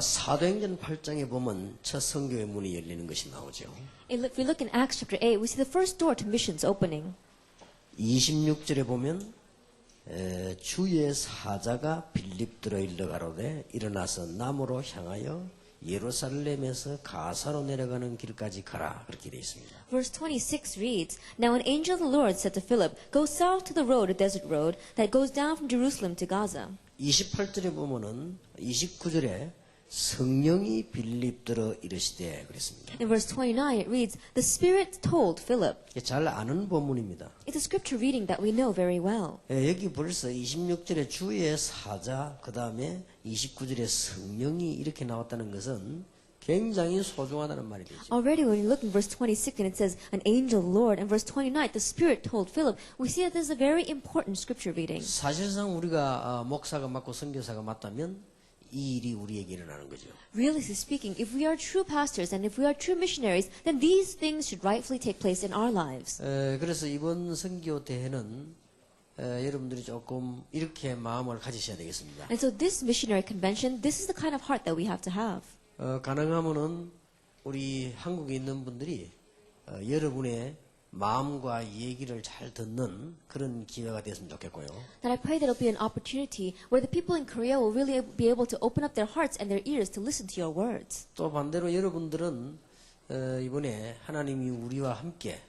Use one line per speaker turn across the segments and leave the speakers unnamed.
사도행전 8장에 보면 첫 선교의 문이 열리는 것이 나오죠.
If we look in Acts chapter 8, we see the first door to missions opening.
26절에 보면 주의 사자가 빌립들어 일러가로되 일어나서 남으로 향하여 예루살렘에서 가사로 내려가는 길까지 가라. 그렇게 되어 있습니다.
Verse 26 reads, Now an angel of the Lord said to Philip, Go south to the road, a desert road, that goes down from Jerusalem to Gaza.
28절에 보면은 29절에 성령이 빌립들어 이르시되 그랬습니다.
In verse 29 it reads, The Spirit told Philip.
잘 아는 본문입니다.
It's a scripture reading that we know very well.
여기 벌써 26절에 주의 사자, 그 다음에 29절에 성령이 이렇게 나왔다는 것은 굉장히 소중하다는 말이 되죠.
Already when you look in verse 26 and it says, An angel of the Lord, and verse 29, the Spirit told Philip, we see that this is a very important scripture reading.
사실상 우리가 목사가 맞고 선교사가 맞다면 이 일이 우리에게 일어나는 거죠.
Really speaking, if we are true pastors and if we are true missionaries, then these things should rightfully take place in our lives.
그래서 이번 선교 대회는 여러분들이 조금 이렇게 마음을 가지셔야 되겠습니다.
And so this missionary convention, this is the kind of heart that we have to have.
가능하면은 우리 한국에 있는 분들이 여러분의 마음과 얘기를 잘 듣는 그런 기회가 됐으면 좋겠고요.
That I pray that it'll be an opportunity where the people in Korea will really be able to open up their hearts and their ears to listen to your words.
또 반대로 여러분들은 이번에 하나님이 우리와 함께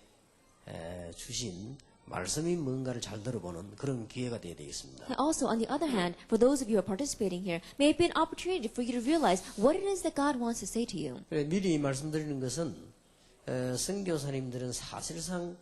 주신 말씀이 뭔가를 잘 들어보는 그런 기회가 되어야 되겠습니다.
And also, on the other hand, for those of you who are participating here, may it be an opportunity for you to realize what it is that God wants to say to you.
미리 말씀드리는 것은 선교사님들은 사실상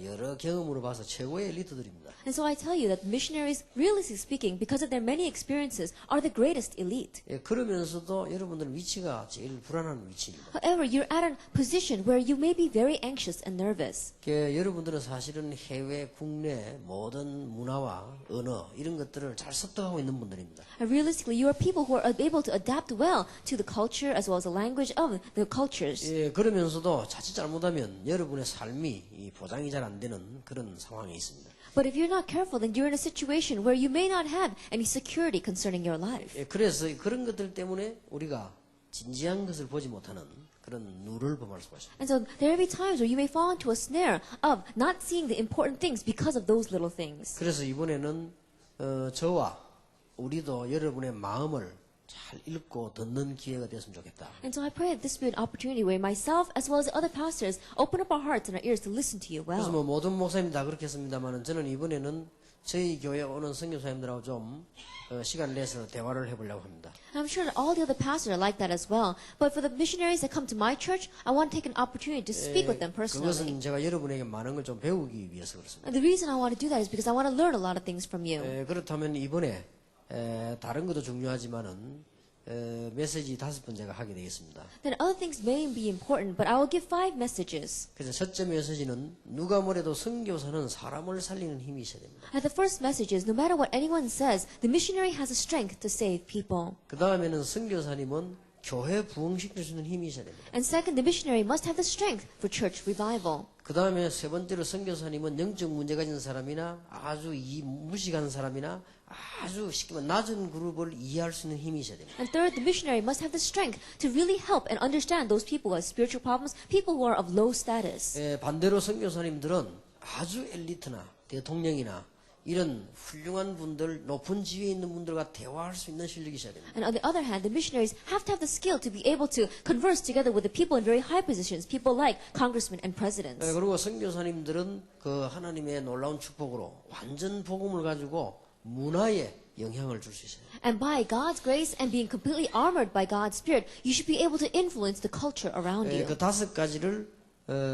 여러 경험으로 봐서 최고의 엘리트들입니다.
And so I tell you that missionaries, realistically speaking, because of their many experiences, are the greatest elite.
그러면서도 여러분들은 위치가 제일 불안한 위치입니다.
However, you're at a position where you may be very anxious and nervous.
여러분들은 사실은 해외, 국내 모든 문화와 언어 이런 것들을 잘 습득하고 있는 분들입니다.
And realistically, you are people who are able to adapt well to the culture as well as the language of the cultures.
그러면서도 자칫 잘못하면 여러분의 삶이 보장이 잘 안 되는 그런 상황에 있습니다.
But if you're not careful, then you're in a situation where you may not have any security concerning your life.
그래서 그런 것들 때문에 우리가 진지한 것을 보지 못하는 그런 누를 범할 수가 있습니다.
And so there will be times where you may fall into a snare of not seeing the important things because of those little things.
그래서 이번에는 저와 우리도 여러분의 마음을 잘 읽고 듣는 기회가 되었으면 좋겠다.
And so I pray that this be an opportunity where myself as well as other pastors open up our hearts and our ears to listen to you
그래서
well.
모든 목사님 다 그렇게 했습니다만 저는 이번에는 저희 교회 오는 선교사님들하고 좀 시간 내서 대화를 해보려고 합니다.
And I'm sure that all the other pastors are like that as well. But for the missionaries that come to my church, I want to take an opportunity to speak with them personally.
그것은 제가 여러분에게 많은 걸 좀 배우기 위해서 그렇습니다.
And the reason I want to do that is because I want to learn a lot of things from you.
그렇다면 이번에 다른 것도 중요하지만은 메시지 5번 제가 하게 되겠습니다.
Then other things may be important, but I will give 5 messages.
그래서 첫째 메시지는 누가 뭐래도 선교사는 사람을 살리는 힘이 있어야 됩니다.
And the first message is, no matter what anyone says, the missionary has the strength to save people.
그 다음에는 선교사님은 교회 부흥시킬 수 있는 힘이 있어야 됩니다.
And second, the missionary must have the strength for church revival.
그 다음에 세 번째로 선교사님은 영적 문제 가진 사람이나 아주 무식한 사람이나 아주 쉽게 말하면 낮은 그룹을 이해할 수 있는 힘이 있어야 됩니다.
And third, the missionary must have the strength to really help and understand those people who have spiritual problems, people who are of low status.
반대로 선교사님들은 아주 엘리트나 대통령이나 이런 훌륭한 분들, 높은 지위에 있는 분들과 대화할 수 있는 실력이 있어야 됩니다.
And on the other hand, the missionaries have to have the skill to be able to converse together with the people in very high positions, people like congressmen and presidents.
그리고 선교사님들은 그 하나님의 놀라운 축복으로 완전 복음을 가지고 문화에 영향을 줄 수 있어요.
And by God's grace and being completely armored by God's Spirit, you should be able to influence the culture around you.
그 5가지를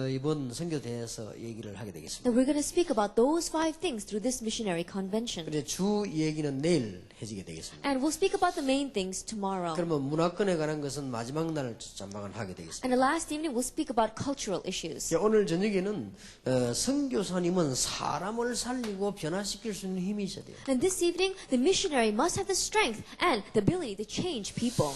이번 선교대회에서 얘기를 하게 되겠습니다.
Now we're going to speak about those 5 things through this missionary convention.
그래 주 얘기는 내일 해지게 되겠습니다.
And we'll speak about the main things tomorrow.
그러면 문화권에 관한 것은 마지막 날 전망을 하게 되겠습니다.
And the last evening we'll speak about cultural issues.
오늘 저녁에는 선교사님은 사람을 살리고 변화시킬 수 있는 힘이 있어야 돼요.
And this evening the missionary must have the strength and the ability to change people.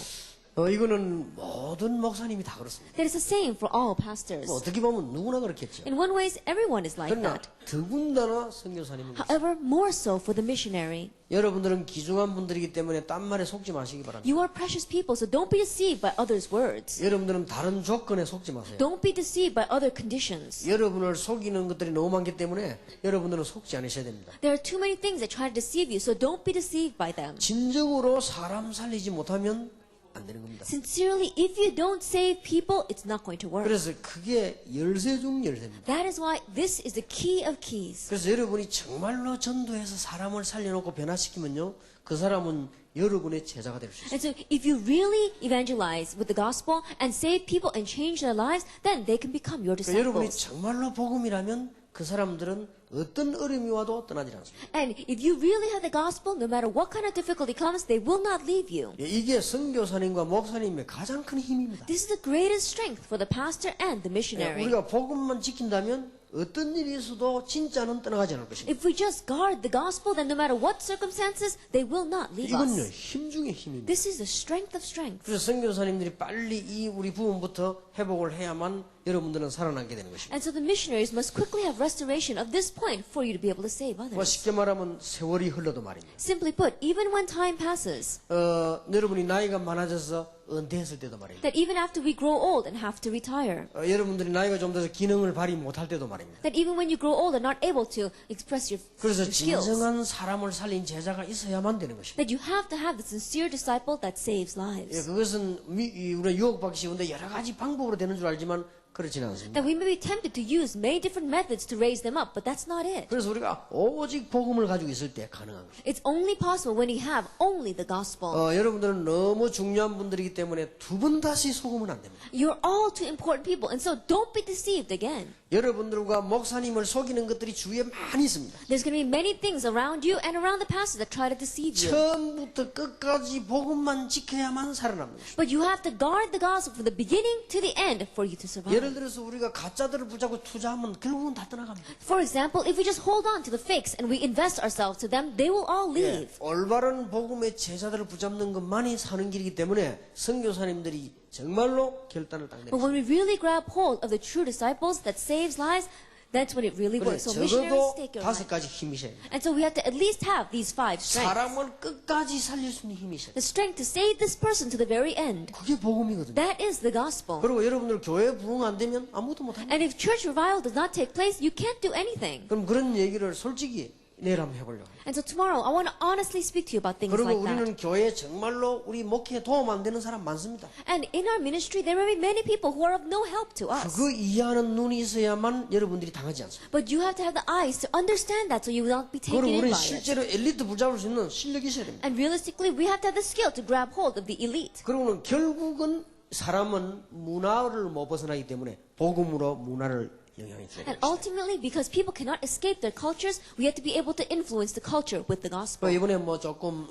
이거는 모든 목사님이 다 그렇습니다.
That is the same for all pastors.
뭐 어떻게 보면 누구나 그렇겠죠.
In one ways, everyone is like
그러나
that.
더군다나 선교사님은 그렇습니다.
However, more so for the missionary.
여러분들은 귀중한 분들이기 때문에 딴 말에 속지 마시기 바랍니다.
You are precious people, so don't be deceived by others' words.
여러분들은 다른 조건에 속지 마세요.
Don't be deceived by other conditions.
여러분을 속이는 것들이 너무 많기 때문에 여러분들은 속지 않으셔야 됩니다.
There are too many things that try to deceive you, so don't be deceived by them.
진정으로 사람 살리지 못하면 안 되는 겁니다.
Sincerely, if you don't save people, it's not going to work.
그래서 그게 열쇠 중 열쇠입니다.
That is why this is the key of keys.
그래서 여러분이 정말로 전도해서 사람을 살려놓고 변화시키면요, 그 사람은 여러분의 제자가 될 수 있어요.
And so if you really evangelize with the gospel and save people and change their lives, then they can become your
그러니까 여러분이
disciples.
정말로 복음이라면 그 사람들은 어떤 어려움이 와도 떠나지 않습니다.
And if you really have the gospel, no matter what kind of difficulty comes, they will not leave you.
이게 선교사님과 목사님의 가장 큰 힘입니다.
This is the greatest strength for the pastor and the missionary.
우리가 복음만 지킨다면 어떤 일이 있어도 진짜는 떠나가지 않을 것입니다.
If we just guard the gospel, then no matter what circumstances, they will not leave
이건요,
us.
힘 중에 힘입니다.
This is the strength of strength.
그래서 선교사님들이 빨리 이 우리 부분부터 회복을 해야만 여러분들은 살아남게 되는 것입니다.
And so the missionaries must quickly have restoration of this point for you to be able to save
뭐
others.
쉽게 말하면 세월이 흘러도 말입니다.
Simply put, even when time passes,
여러분이 나이가 많아져서 은퇴했을 때도 말입니다.
that even after we grow old and have to retire,
여러분들이 나이가 좀 돼서 기능을 발휘 못할 때도 말입니다.
that even when you grow old and not able to express your
그래서
skills,
진정한 사람을 살린 제자가 있어야만 되는 것입니다.
that you have to have the sincere disciple that saves lives.
그것은 우리가 유혹받기 쉬운데 여러 가지 방법으로 되는 줄 알지만 그렇지는 않습니다.
That we may be tempted to use many different methods to raise them up, but that's not it.
그래서 우리가 오직 복음을 가지고 있을 때 가능한 것입니다.
It's only possible when you have only the gospel.
여러분들은 너무 중요한 분들이기 때문에 두 번 다시 속으면 안 됩니다.
You're all too important people, and so don't be deceived again.
여러분들과 목사님을 속이는 것들이 주위에 많이 있습니다.
There's going to be many things around you and around the pastors that try to deceive you.
처음부터 끝까지 복음만 지켜야만 살아남는 것입니다.
But you have to guard the gospel from the beginning to the end for you to survive.
예를 들어서 우리가 가짜들을 붙잡고 투자하면 결국은 다 떠나갑니다.
For example, if we just hold on to the fakes and we invest ourselves to them, they will all leave.
올바른 복음의 제자들을 붙잡는 것만이 사는 길이기 때문에 선교사님들이 정말로 결단을 딱
But
내립니다.
when we really grab hold of the true disciples that saves lives, that's when it really
그래,
works. So missionaries
적어도
take your
다섯
life.
가지 힘이셔야 돼요.
And so we have to at least have these 5 strengths.
사람을 끝까지 살릴 수 있는 힘이셔야 돼요.
The strength to save this person to the very end.
그게 복음이거든요.
That is the gospel.
그리고 여러분들 교회 부흥 안 되면 아무것도 못합니다.
And if church revival does not take place, you can't do anything.
그럼 그런 얘기를 솔직히 내일 한번 해보려고 해요.
And so tomorrow, I want to honestly speak to you about things
그리고
like that.
우리는 교회에 정말로 우리 목회에 도움 안 되는 사람 많습니다.
And in our ministry, there will be many people who are of no help to us.
그거 이해하는 눈이 있어야만 여러분들이 당하지 않습니다.
But you have to have the eyes to understand that so you will not be taken
그리고
in
우리는
by it.
실제로 엘리트 붙잡을 수 있는 실력이 있어야 됩니다.
And realistically, we have to have the skill to grab hold of the elite.
그러면 결국은 사람은 문화를 못 벗어나기 때문에 복음으로 문화를 영향이 줘야
And
됩니다.
ultimately, because people cannot escape their cultures, we have to be able to influence the culture with the gospel.
이번에 뭐 조금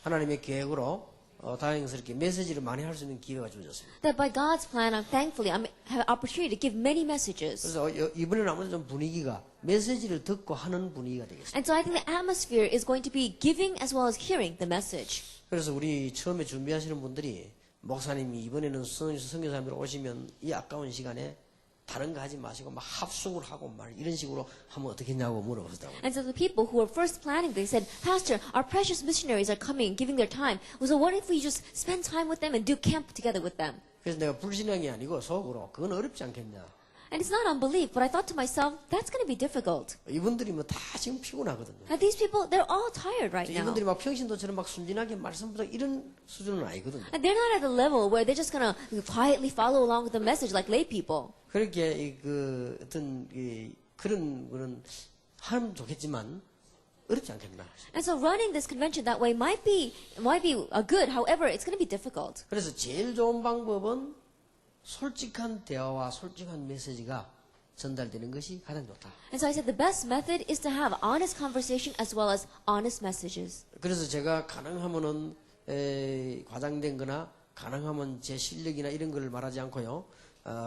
하나님의 계획으로 다행스럽게 메시지를 많이 할 수 있는 기회가 주어졌습니다.
That by God's plan, I have an opportunity to give many messages.
그래서 이번에는 아무래도 좀 분위기가 메시지를 듣고 하는 분위기가 되겠습니다.
And so I think the atmosphere is going to be giving as well as hearing the message.
그래서 우리 처음에 준비하시는 분들이 목사님이 이번에는 선교사님들 오시면 이 아까운 시간에 다른 거 하지 마시고 막 합숙을 하고 막 이런 식으로 하면 어떻겠냐고 물어보시더라고요.
And so the people who were first planning, they said, Pastor, our precious missionaries are coming, giving their time. So what if we just spend time with them and do camp together with them?
그래서 내가 불신앙이 아니고 속으로 그건 어렵지 않겠냐.
And it's not unbelief, but I thought to myself, that's going to be difficult.
이분들이 뭐 다 지금 피곤하거든요.
And these people, they're all tired right now.
이분들이 막 평신도처럼 막 순진하게 말씀부터 이런 수준은 아니거든요.
And they're not at a level where they're just going to quietly follow along with the message like lay people.
그렇게 어떤 그런 거는 하면 좋겠지만 어렵지 않겠나.
And so running this convention that way might be good. However, it's going to be difficult.
그래서 제일 좋은 방법은 솔직한 대화와 솔직한 메시지가 전달되는 것이 가장 좋다.
And so I said the best method is to have honest conversation as well as honest messages.
그래서 제가 가능하면은 과장된 거나 가능하면 제 실력이나 이런 걸 말하지 않고요.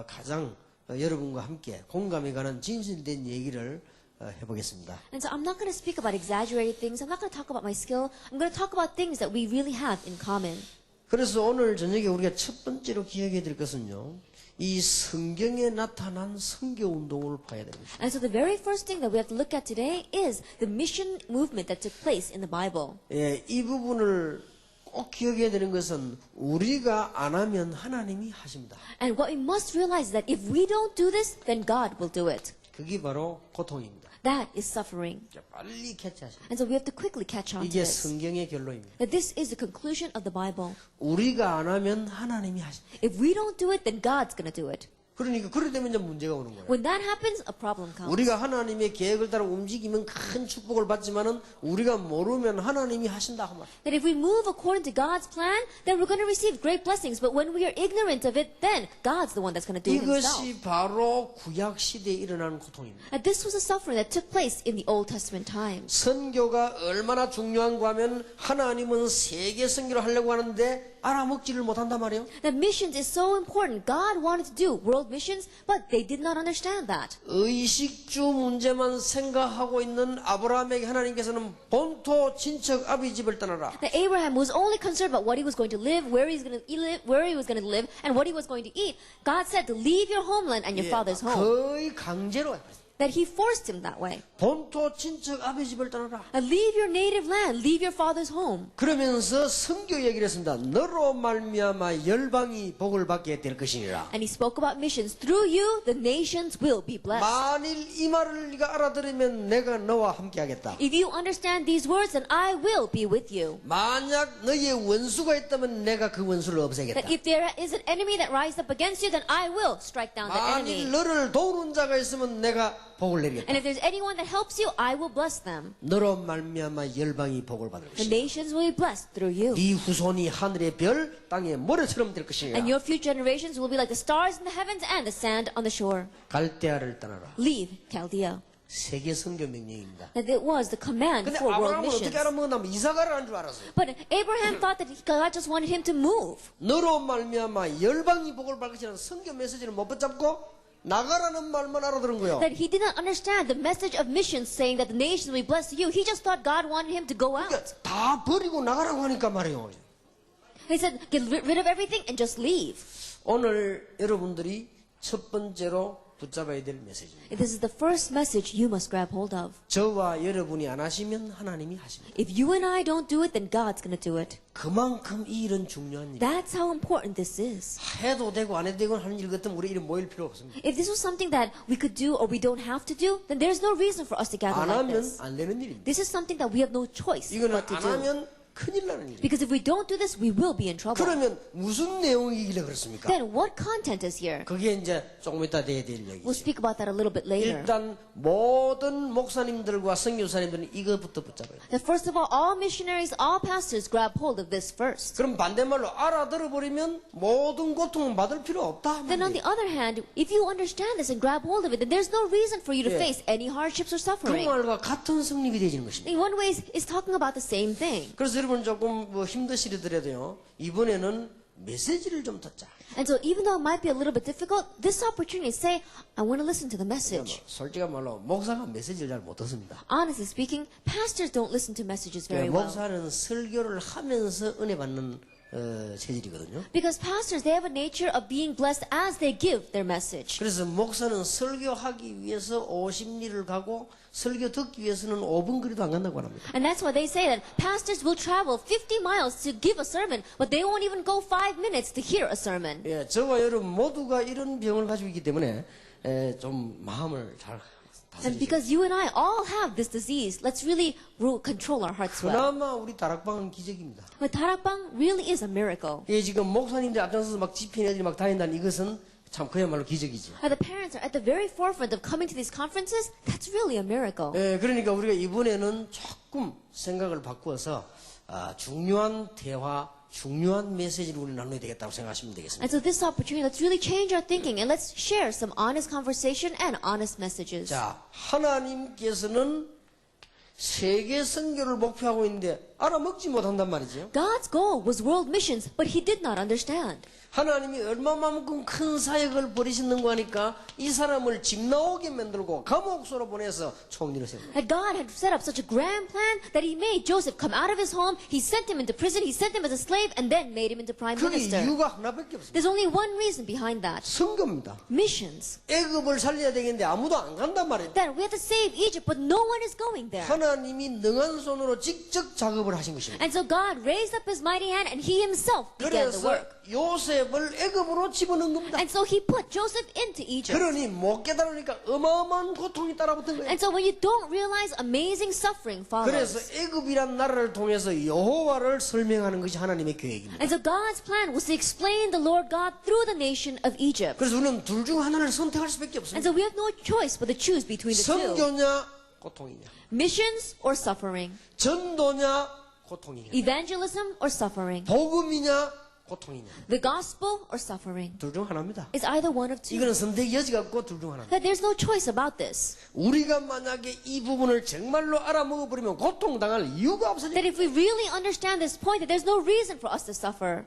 가장 여러분과 함께 공감이 가는 진실된 얘기를 해보겠습니다.
And so I'm not going to speak about exaggerated things. I'm not going to talk about my skill. I'm going to talk about things that we really have in common.
그래서 오늘 저녁에 우리가 첫 번째로 기억해야 될 것은요. 이 성경에 나타난 선교 운동을 봐야 됩니다.
And so the very first thing that we have to look at today is the mission movement that took place in the Bible.
예, 이 부분을 꼭 기억해야 되는 것은 우리가 안 하면 하나님이 하십니다.
And what we must realize is that if we don't do this, then God will do it.
그게 바로 고통입니다.
That is suffering.
자, 빨리 캐치하십시오.
And so we have to quickly catch on to
이게
this.
성경의 결론입니다.
That this is the conclusion of the Bible.
우리가 안 하면 하나님이 하십니다.
If we don't do it, then God's going to do it.
그러니까 그럴 때면 이제 문제가 오는 거예요.
When that happens, a problem comes.
우리가 하나님의 계획을 따라 움직이면 큰 축복을 받지만은 우리가 모르면 하나님이 하신다 그 말.
That if we move according to God's plan, then we're going to receive great blessings. But when we are ignorant of it, then God's the one that's going to do it himself.
이것이 바로 구약 시대에 일어나는 고통입니다.
And this was a suffering that took place in the Old Testament times.
선교가 얼마나 중요한가 하면 하나님은 세계 선교를 하려고 하는데 알아먹지를 못한단 말이에요.
That missions is so important. God wanted to do world missions, but they did not understand that.
의식주 문제만 생각하고 있는 아브라함에게 하나님께서는 본토 친척 아비 집을 떠나라.
That Abraham was only concerned about what he was going to live, where he was going to live, where he was going to live, and what he was going to eat. God said to leave your homeland and your father's home.
거의 강제로
That he forced him that way.
본토 친척 아비 집을 떠나라.
And leave your native land, leave your father's home.
그러면서 선교 얘기를 했습니다. 너로 말미암아 열방이 복을 받게 될 것이니라.
And he spoke about missions. Through you, the nations will be blessed.
만일 이 말을 네가 알아들으면 내가 너와 함께하겠다.
If you understand these words, then I will be with you.
만약 너의 원수가 있다면 내가 그 원수를 없애겠다.
That if there is an enemy that rises up against you, then I will strike down that enemy.
만일 너를 도우는 자가 있으면 내가 복을 내리겠다.
And if there's anyone that helps you, I will bless them.
너로 말미암아 열방이 복을 받을
The
것이다.
nations will be blessed through you.
네 후손이 하늘의 별, 땅의 모래처럼 될 것이니라.
And your future generations will be like the stars in the heavens and the sand on the shore.
갈대아를 떠나라.
Leave Chaldea.
세계 선교 명령입니다.
That it was the command
근데
for world
아브라함은
missions.
어떻게 알아먹었냐면 이사가라는 줄 알았어요.
But Abraham thought that God just wanted him to move.
너로 말미암아 열방이 복을 받을 것이라는 선교 메시지를 못 붙잡고 나가라는 말만 알아들은 거예요.
That he did not understand the message of missions saying that the nations will bless you. He just thought God wanted him to go out.
그러니까 다 버리고 나가라고 하니까 말이에요.
He said, get rid of everything and just leave.
오늘 여러분들이 첫 번째로 붙잡아야 될 메시지입니다.
This is the first message you must grab hold of.
저와 여러분이 안 하시면 하나님이 하십니다.
If you and I don't do it, then God's going to do it.
그만큼 이 일은 중요한 일.
That's how important this is.
해도 되고 안 해도 되고 하는 일 같으면 우리 이리 모일 필요 없습니다.
If this was something that we could do or we don't have to do, then there's no reason for us to gather
안
like
하면
this.
안 되는 일입니다.
This is something that we have no choice
이거는
but to
안
do.
하면 큰일 나는 일입니다.
Because if we don't do this, we will be in trouble.
그러면 무슨 내용이길래 그렇습니까?
Then what content is here?
그게 이제 조금 이따 돼야 될
We'll
얘기죠.
speak about that a little bit later.
일단 모든 목사님들과 선교사님들은 이것부터 붙잡아요.
That first of all missionaries, all pastors grab hold of this first.
그럼 반대말로 알아들어 버리면 모든 고통은 받을 필요 없다.
Then on the other hand, if you understand this and grab hold of it, then there's no reason for you to
Yeah.
face any hardships or
그
suffering.
말과 같은 성립이 되지는 것입니다.
In one way, it's talking about the same thing.
그래서 여러분 조금 힘드시더라도요. 이번에는 메시지를 좀 듣자.
And so even though it might be a little bit difficult, this opportunity to say, I want to listen to the message.
솔직한 말로 목사가 메시지를 잘 못 듣습니다.
Honestly speaking, pastors don't listen to messages very well.
목사는 설교를 하면서 은혜 받는 체질이거든요.
Because pastors, they have a nature of being blessed as they give their message.
그래서 목사는 설교하기 위해서 50리를 가고 설교 듣기 위해서는 5분 거리도 안 간다고 합니다.
And that's why they say that pastors will travel 50 miles to give a sermon, but they won't even go 5 minutes to hear a sermon.
예, 저와 여러분 모두가 이런 병을 가지고 있기 때문에 좀 마음을 잘
And
다스리죠.
because you and I all have this disease, let's really control our hearts well.
그나마 우리 다락방은 기적입니다.
But Tarakbang really is a miracle.
예, 지금 목사님들 앞장서서 막 집회인 애들이 막 다닌다는 이것은 참 그야말로 기적이죠.
The parents are at the very forefront of coming to these conferences. That's really a miracle.
예, 그러니까 우리가 이번에는 조금 생각을 바꾸어서 중요한 대화, 중요한 메시지를 우리 나눠야 되겠다고 생각하시면 되겠습니다.
And so this opportunity, let's really change our thinking and let's share some honest conversation and honest messages.
자, 하나님께서는 세계 선교를 목표하고 있는데 알아먹지 못한단 말이죠.
God's goal was world missions, but he did not understand.
하나님이 얼마만큼 큰 사역을 벌이시는가 하니까 이 사람을 집 나오게 만들고 감옥소로 보내서 총리를 세웁니다.
That God had set up such a grand plan that he made Joseph come out of his home, he sent him into prison, he sent him as a slave, and then made him into prime
그게
minister.
이유가 하나밖에 없습니다.
There's only one reason behind that.
선교입니다.
Missions.
애굽을 살려야 되겠는데 아무도 안 간단 말이에요.
That we have to save Egypt, but no one is going there.
하나님이 능한 손으로 직접 작업을 하신 것입니다.
And so God raised up his mighty hand and he himself began the
그래서
work.
요셉을 애굽으로 집어넣은 겁니다.
And so he put Joseph into Egypt.
그러니 못 깨달으니까 어마어마한 고통이 따라붙은 거예요.
And so when you don't realize amazing suffering
그래서
follows.
애굽이란 나라를 통해서 여호와를 설명하는 것이 하나님의 계획입니다.
And so God's plan was to explain the Lord God through the nation of Egypt.
그래서 우리는 둘 중 하나를 선택할 수밖에
And
없습니다.
so we have no choice but to choose between the two.
선교냐 고통이냐,
Missions or suffering.
전도냐 고통이냐,
Evangelism or suffering.
복음이냐 고통이냐,
The gospel or suffering.
둘 중 하나입니다.
It's either one of two.
이거는 선택 여지가 없고 둘 중 하나입니다.
That there's no choice about this.
우리가 만약에 이 부분을 정말로 알아먹어 버리면 고통당할 이유가 없어져요.
That if we really understand this point, that there's no reason for us to suffer.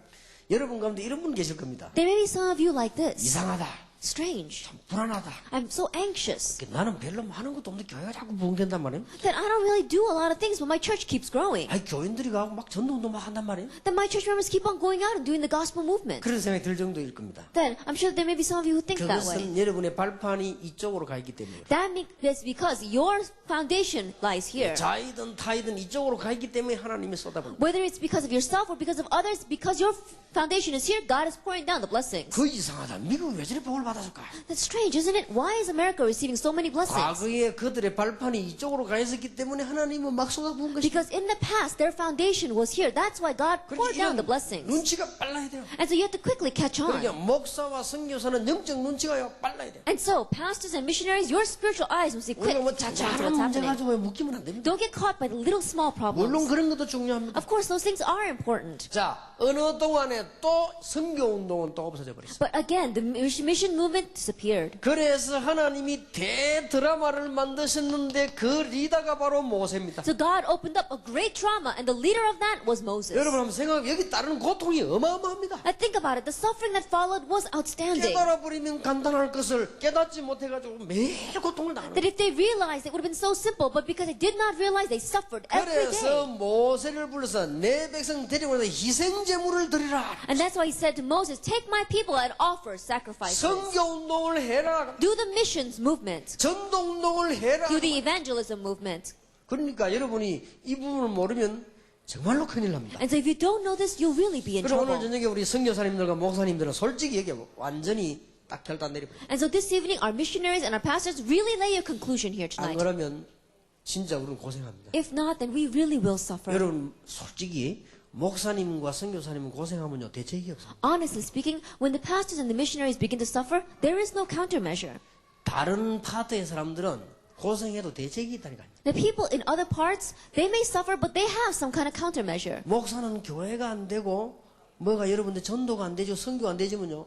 여러분 가운데 이런 분 계실 겁니다.
There may be some of you like this.
이상하다,
Strange.
불안하다.
I'm so anxious.
나는 별로 많은 것도 없는데 교회가 자꾸 부흥된단 말이에요.
That I don't really do a lot of things, but my church keeps growing.
아니 교인들이 가고 막 전도운동 막 한단 말이에요.
That my church members keep on going out and doing the gospel movement.
그런 생각이 들 정도일 겁니다.
Then I'm sure there may be some of you who think that way.
그것은 여러분의 발판이 이쪽으로 가 있기 때문에.
That's because your foundation lies here.
자이든 타이든 이쪽으로 가 있기 때문에 하나님이 쏟아붓는.
Whether it's because of yourself or because of others, because your foundation is here, God is pouring down the blessings.
그 이상하다. 미국 왜 저리 복을 받아줄까?
That's strange, isn't it? Why is America receiving so many blessings?
과거에 그들의 발판이 이쪽으로 가 있었기 때문에 하나님은 막 쏟아부은 것이.
Because in the past, their foundation was here. That's why God poured down the blessings.
눈치가 빨라야 돼요.
And so you have to quickly catch
그러니까
on.
목사와 선교사는 영적 눈치가 빨라야 돼요.
And so, pastors and missionaries, your spiritual eyes must be quick
우리가 뭐
to catch on to
자잘한
what's
문제
happening.
가지고 묶이면 안 됩니다.
Don't get caught by the little small
물론
problems.
그런 것도 중요합니다.
Of course, those things are important.
자, 어느 동안에 또 선교 운동은 또 없어져 버렸어요.
But again, the mission movement disappeared.
그래서 하나님이 대드라마를 만드셨는데 그 리더가 바로 모세입니다.
So God opened up a great drama, and the leader of that was Moses.
여러분 한번 생각해, 여기 따르는 고통이 어마어마합니다.
Now think about it. The suffering that followed was outstanding.
깨달아버리면 간단할 것을 깨닫지 못해가지고 매일 고통을 당하는
That
거예요.
if they realized, it would have been so simple, but because they did not realize, they suffered every
그래서
day.
모세를 불러서 내 백성 데리고 와서 희생제물을 드리라.
And that's why he said to Moses, take my people and offer sacrifices.
선교운동을 해라.
Do the missions movement.
전도운동을 해라.
Do the evangelism movement.
그러니까 여러분이 이 부분을 모르면 정말로 큰일 납니다.
And so if you don't know this, you'll really be in
그래서 오늘
trouble.
저녁에 우리 선교사님들과 목사님들은 솔직히 얘기하고 완전히 딱 결단 내려버려요.
And so this evening, our missionaries and our pastors really lay a conclusion here
안
tonight.
그러면 진짜 우리는 고생합니다.
If not, then we really will suffer.
여러분 솔직히 목사님과 선교사님은 고생하면요 대책이 없어요.
Honestly speaking, when the pastors and the missionaries begin to suffer, there is no countermeasure.
다른 파트의 사람들은 고생해도 대책이 있다니까요.
The people in other parts, they may suffer, but they have some kind of countermeasure.
목사는 교회가 안 되고 뭐가 여러분들 전도가 안 되죠, 선교가 안 되지면요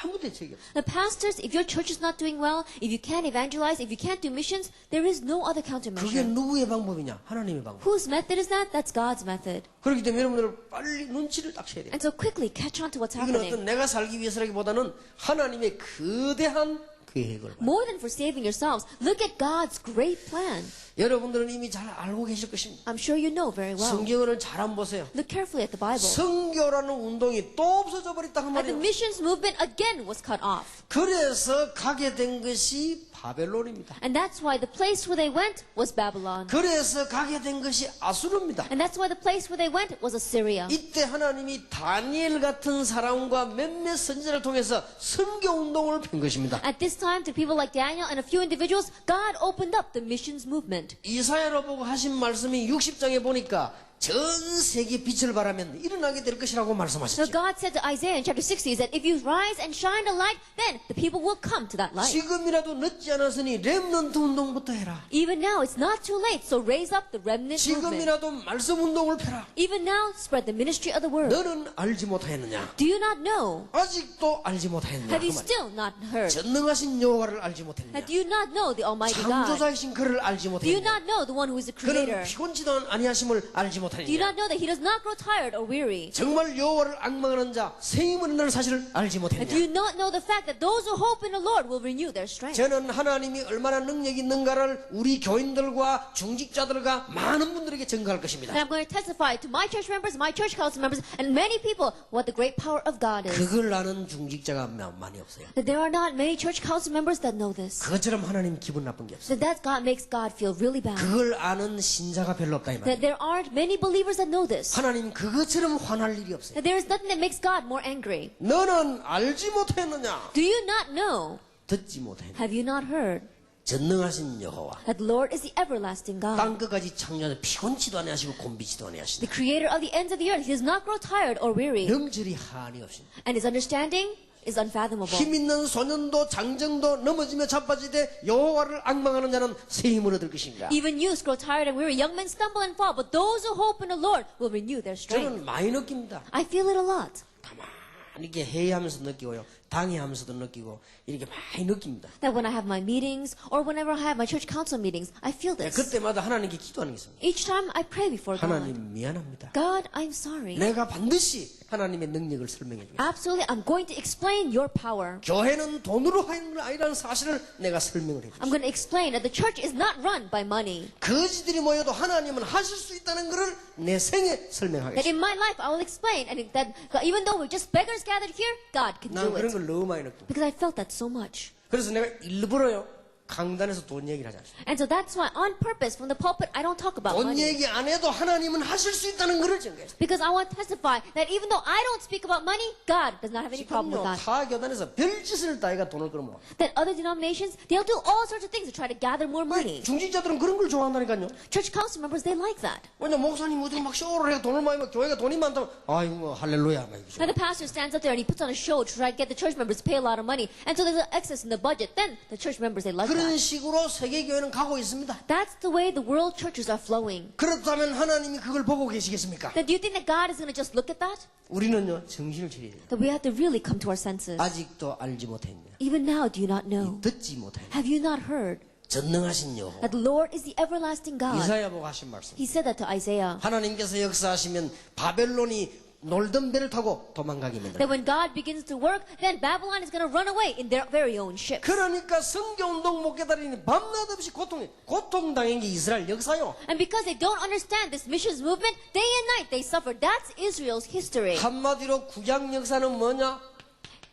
아무 대책이 없어요.
The pastors, if your church is not doing well, if you can't evangelize, if you can't do missions, there is no other
그게
countermeasure.
누구의 방법이냐? 하나님의 방법.
Whose method is that? That's God's method.
그렇기 때문에 여러분들 빨리 눈치를 딱 채야 돼요.
And so quickly catch on to what's
이건
happening.
어떤 내가 살기 위해서라기보다는 하나님의 거대한 계획을 봐요.
More than for saving yourselves, look at God's great plan.
여러분들은 이미 잘 알고 계실 것입니다.
I'm sure you know very well.
성경을 잘 한번 보세요.
Look carefully at the Bible.
선교라는 운동이 또 없어져 버렸다 그
And the
말이에요.
missions movement again was cut off.
그래서 가게 된 것이 바벨론입니다.
And that's why the place where they went was Babylon.
그래서 가게 된 것이 아수르입니다.
And that's why the place where they went was Assyria.
이때 하나님이 다니엘 같은 사람과 몇몇 선지자를 통해서 선교 운동을 편 것입니다.
At this time, to people like Daniel and a few individuals, God opened up the missions movement.
이사야로 보고 하신 말씀이 60장에 보니까 전 세계 빛을 발하면 일어나게 될 것이라고
So
말씀하셨죠.
God said to Isaiah in chapter 60 is that if you rise and shine a light, then the people will come to that light.
지금이라도 늦지 않았으니 렘넌트 운동부터 해라.
Even now, it's not too late, so raise up the remnant movement.
지금이라도 말씀 운동을 펴라.
Even now, spread the ministry of the word.
너는 알지 못하였느냐?
Do you not know?
아직도 알지 못하였느냐?
Have you
그 말이야.
still not heard?
전능하신 여호와를 알지 못했느냐?
Do you not know the Almighty God?
창조자이신 그를 알지
Do you
못했느냐?
not know the one who is the
그는
Creator?
피곤치도 아니하심을 알지
Do you
못하느냐?
not know that He does not grow tired or weary?
정말 여호와를 앙망하는 자 새 힘을 얻는 사실을 알지
And do you
못했느냐?
not know the fact that those who hope in the Lord will renew their strength?
저는 하나님이 얼마나 능력이 있는가를 우리 교인들과 중직자들과 많은 분들에게 증거할 것입니다.
And I'm going to testify to my church members, my church council members, and many people what the great power of God is.
그걸 아는 중직자가 많이 없어요.
That there are not many church council members that know this.
그것처럼 하나님 기분 나쁜 게 없어요.
That God makes God feel really bad.
그걸 아는 신자가 별로 없다 이
That
말이에요.
there aren't many believers that know this.
하나님 그것처럼 화날 일이 없어요.
That there is nothing that makes God more angry.
너는 알지 못했느냐?
Do you not know?
듣지 못했느냐?
Have you not heard?
전능하신 여호와
That the Lord is the everlasting God.
땅 끝까지 창조하사 피곤치도 아니하시고 곤비치도 아니하시다.
The creator of the ends of the earth. He does not grow tired or weary.
명절이 한이 없습니다.
And his understanding is unfathomable.
힘 있는 소년도 장정도 넘어지며 자빠지되 여호와를 앙망하는 자는 새 힘을 얻을 것입니다.
Even youths grow tired and weary. Young men stumble and fall. But those who hope in the Lord will renew their strength.
저는 많이 느낍니다.
I feel it a lot.
가만히 이렇게 회의하면서 느끼고요. 당회하면서도 느끼고 이렇게 많이 느낍니다.
That when I have my meetings or whenever I have my church council meetings, I feel this.
그때마다 하나님께 기도하는 게 있습니다.
Each time I pray before God.
하나님 미안합니다.
God, I'm sorry.
내가 반드시 하나님의 능력을 설명해 주겠습니다.
Absolutely, I'm going to explain your power.
교회는 돈으로 하는 건 아니라는 사실을 내가 설명을 해
I'm
주겠습니다.
going to explain that the church is not run by money.
거지들이 모여도 하나님은 하실 수 있다는 것을 내 생에
That
설명하겠습니다.
in my life I will explain, and that even though we're just beggars gathered here, God can
난
do
그런
it.
걸 너무 많이 느낍니다.
Because I felt that so much.
그래서 내가 일부러요 강단에서 돈 얘기를 하지 않습니다.
And so that's why on purpose from the pulpit I don't talk about
돈
money.
얘기 안 해도 하나님은 하실 수 있다는 것을 증거했습니다.
Because I want to testify that even though I don't speak about money, God does not have any problem with
지금요
that.
타 교단에서 별짓을 다해가 돈을 끌어모아.
That other denominations, they'll do all sorts of things to try to gather more money.
중직자들은 그런 걸 좋아한다니까요.
Church council members, they like that.
왜냐 목사님 어떻게 막 쇼를 해 돈을 많이 막 교회가 돈이 많다면 아이고 뭐 할렐루야 막 이러죠.
Now the pastor stands up there and he puts on a show to try to get the church members to pay a lot of money. And so there's an excess in the budget. Then the church members, they like
그런
that.
식으로 세계 교회는 가고 있습니다.
That's the way the world churches are flowing.
그렇다면 하나님이 그걸 보고 계시겠습니까?
Then do you think that God is going to just look at that?
우리는요 정신을 차려야 돼요.
That we have to really come to our senses.
아직도 알지 못했냐?
Even now, do you not know?
듣지 못했냐?
Have you not heard
전능하신 여호와.
that the Lord is the everlasting God?
이사야 보고 하신 말씀.
He said that to Isaiah.
하나님께서 역사하시면 바벨론이 놀던 배를 타고 도망가게 만들어요.
That when God begins to work, then Babylon is going to run away in their very own ship.
그러니까 성교운동 못 깨달으니 밤낮 없이 고통당한 게 이스라엘 역사요.
And because they don't understand this missions movement, day and night they suffer. That's Israel's history.
한마디로 구약 역사는 뭐냐?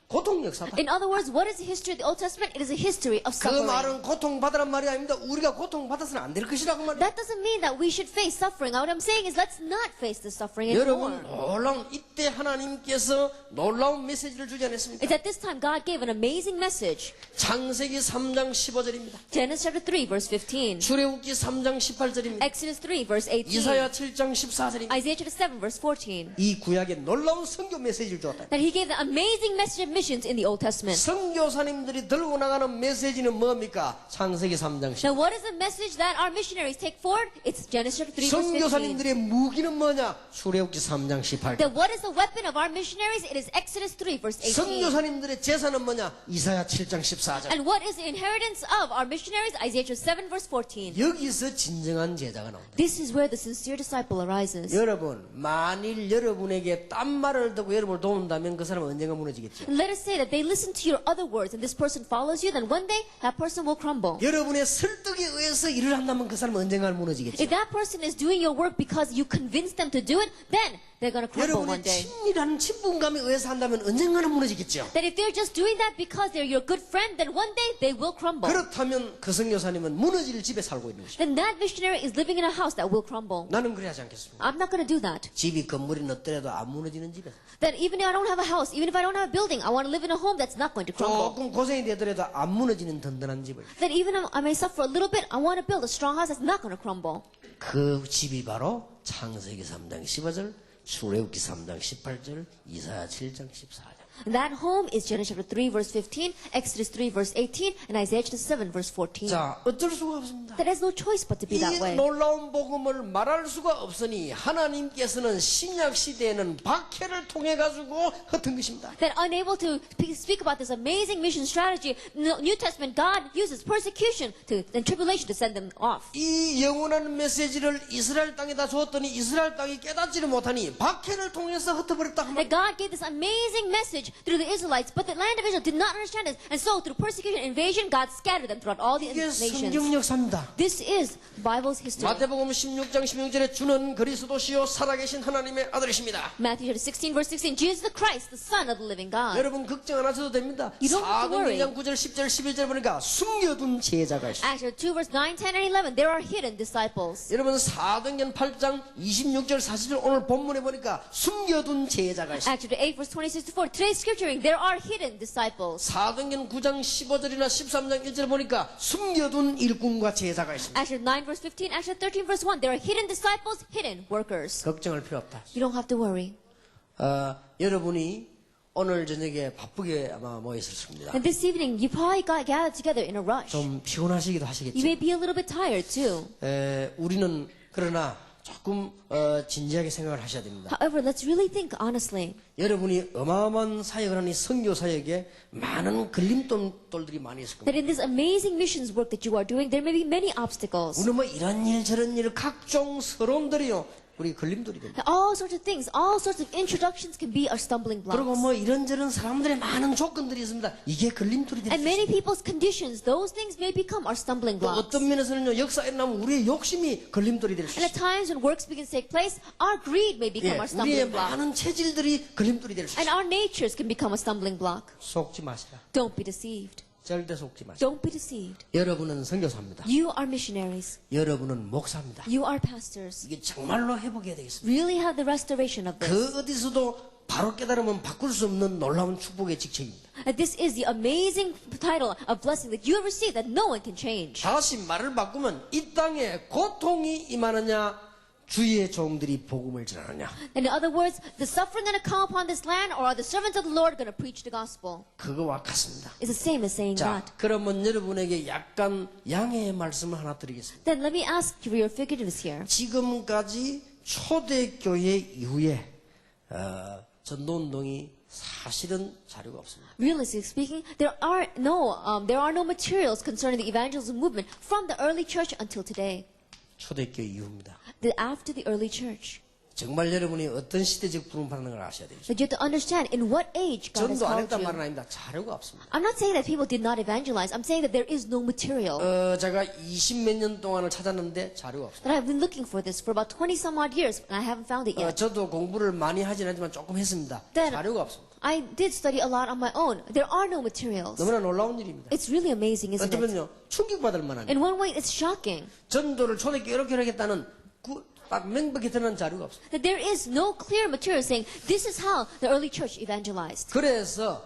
고통 역사다.
In other words, what is the history of the Old Testament? It is a history of
그
suffering.
말은 고통받으란 말이 아닙니다. 우리가 고통받아서는 안 될 것이라고 말이에요.
That doesn't mean that we should face suffering. What I'm saying is let's not face the suffering anymore.
여러분 놀라운 이때 하나님께서 놀라운 메시지를 주지 않았습니까?
It's at this time God gave an amazing message.
창세기 3장 15절입니다.
Genesis chapter 3 verse 15.
출애굽기 3장 18절입니다.
Exodus 3 verse 18.
이사야 7장 14절입니다.
Isaiah chapter 7 verse 14.
이 구약에 놀라운 선교 메시지를 주었다.
That he gave the amazing message of missions in the Old Testament.
선교사님들이 들고 나가는 메시지는 뭡니까? 창세기 3장 10.
Now what is the message that our missionaries take forward? It's Genesis chapter 3 verse 15.
선교사님들의 무기는 뭐냐? 출애굽기 3장 18절.
That what is the weapon of our missionaries? It is Exodus 3 verse 18.
선교사님들의 재산은 뭐냐? 이사야 7장 14절.
And what is the inheritance of our missionaries? Isaiah chapter 7 verse 14.
여기서 진정한 제자가 나온다.
This is where the sincere disciple arises.
여러분, 만일 여러분에게 딴 말을 듣고 여러분을 도운다면 그 사람은 언젠가 무너지겠죠.
And let us say that they listen to your other words and this person follows you, then one day that person will crumble.
여러분의 설득에 의해서 일을 한다면 그 사람은 언젠가 무너지겠죠.
If that person is doing your work because you convince them to do it, then they're going to crumble one
여러분의
day.
친밀한 친분감에 의해서 한다면 언젠가는 무너지겠죠.
That if they're just doing that because they're your good friend, then one day they will crumble.
그렇다면 그 선교사님은 무너질 집에 살고 있는 것이죠.
Then that missionary is living in a house that will crumble.
나는 그래 하지 않겠습니다.
I'm not going to do that.
집이 건물이 넓더라도 안 무너지는 집에
That even if I don't have a house, even if I don't have a building, I want to live in a home that's not going to crumble.
조금 고생이 되더라도 안 무너지는 든든한 집을.
That even if I may suffer a little bit, I want to build a strong house that's not going to crumble.
그 집이 바로 창세기 3장 15절, 출애굽기 3장 18절, 이사야 7장 14절.
And that home is Genesis chapter 3 verse 15, Exodus 3 verse 18, and Isaiah chapter 7 verse 14.
자, 어쩔 수가 없습니다.
There is no choice but to be that
이
way.
놀라운 복음을 말할 수가 없으니 하나님께서는 신약 시대에는 박해를 통해 가지고 흩은 것입니다.
That unable to speak about this amazing mission strategy, New Testament God uses persecution and tribulation to send them off.
이 영원한 메시지를 이스라엘 땅에다 주었더니 이스라엘 땅이 깨닫지를 못하니 박해를 통해서 흩어버렸다.
That God gave this amazing message through the Israelites, but the land of Israel did not understand it, and so through persecution and invasion, God scattered them throughout all the
이게
nations.
성경 역사입니다.
This is the Bible's history.
마태복음 16장 16절에 주는 그리스도시요 살아계신 하나님의 아들이십니다.
Matthew chapter 16 verse 16, Jesus the Christ, the Son of the living God.
여러분 걱정 안 하셔도 됩니다.
You don't have to worry.
4장 9절 10절 11절 보니까 숨겨둔 제자가 있어요.
Acts 2 verse 9, 10, and 11, there are hidden disciples.
여러분 사도행전 8장 26절 40절 오늘 본문에 보니까 숨겨둔 제자가 있어요.
Acts 8 verse 26 to 4, today's scripture reading, there are hidden disciples.
사도행전 9장 15절이나 13장 1절 보니까 숨겨둔 일꾼과 제자가 있습니다.
Acts 9 verse 15, Acts 13 verse 1, there are hidden disciples, hidden workers.
걱정할 필요 없다.
You don't have to worry.
여러분이 오늘 저녁에 바쁘게 아마 모여 있을 겁니다.
And this evening, you probably got gathered together in a rush.
좀 피곤하시기도
You
하시겠죠.
may be a little bit tired too.
우리는 그러나 조금 진지하게 생각을 하셔야 됩니다.
However, let's really think honestly.
여러분이 어마어마한 사역을 하는 이 선교 사역에 많은 걸림돌들이 많이 있을 겁니다.
That in this amazing missions work that you are doing, there may be many obstacles.
우리는 뭐 이런 일 저런 일 각종 서론들이요. 우리 걸림돌이 됩니다.
All sorts of things, all sorts of introductions can be our stumbling
그리고
blocks.
뭐 이런저런 사람들의 많은 조건들이 있습니다. 이게 걸림돌이 됩니다.
And many people's conditions, those things may become our stumbling
또
blocks.
어떤 면에서는요, 역사에 나면 우리의 욕심이 걸림돌이 될 수
And at
있어요.
times when works begin to take place, our greed may become our
우리의
stumbling block.
많은 체질들이 걸림돌이 될 수
And
있어요.
our natures can become a stumbling block.
속지 마시라.
Don't be deceived.
절대 속지 마시라.
Don't be deceived.
여러분은 선교사입니다.
You are missionaries.
여러분은 목사입니다.
You are pastors.
이게 정말로 회복해야 되겠습니다.
Really have the restoration of this.
그 어디서도 바로 깨달으면 바꿀 수 없는 놀라운 축복의 직책입니다.
And this is the amazing title of blessing that you have received that no one can change.
다시 말을 바꾸면 이 땅에 고통이 임하느냐 주의 종들이 복음을 전하느냐
And in other words, the suffering going to come upon this land, or are the servants of the Lord going to preach the gospel?
그거와 같습니다.
It's the same as saying
자,
that.
그러면 여러분에게 약간 양해의 말씀을 하나 드리겠습니다.
Then let me ask you for your figuratives here.
지금까지 초대교회 이후에 전도운동이 사실은 자료가 없습니다.
Realistically speaking, there are no materials concerning the evangelism movement from the early church until today.
초대교회 이후입니다.
After the early church.
정말 여러분이 어떤 시대적 부름 받는 걸 아셔야 되겠죠.
But you have to understand in what age God has
전도 안
called
했단 말은
you.
아닙니다. 자료가 없습니다.
I'm not saying that people did not evangelize. I'm saying that there is no material.
제가 20몇 년 동안을 찾았는데 자료가 없습니다.
That I've been looking for this for about 20 some odd years, and I haven't found it yet.
저도 공부를 많이 하진 않지만 조금 했습니다.
Then-
자료가 없습니다.
I did study a lot on my own. There are no materials.
너무나 놀라운 일입니다.
It's really amazing, isn't it?
어쩌면요 충격받을 만한
In one way, it's shocking
전도를 초대교회 이렇게 하겠다는 딱 명백히 드러난 자료가 없습니다.
that there is no clear material saying this is how the early church evangelized.
그래서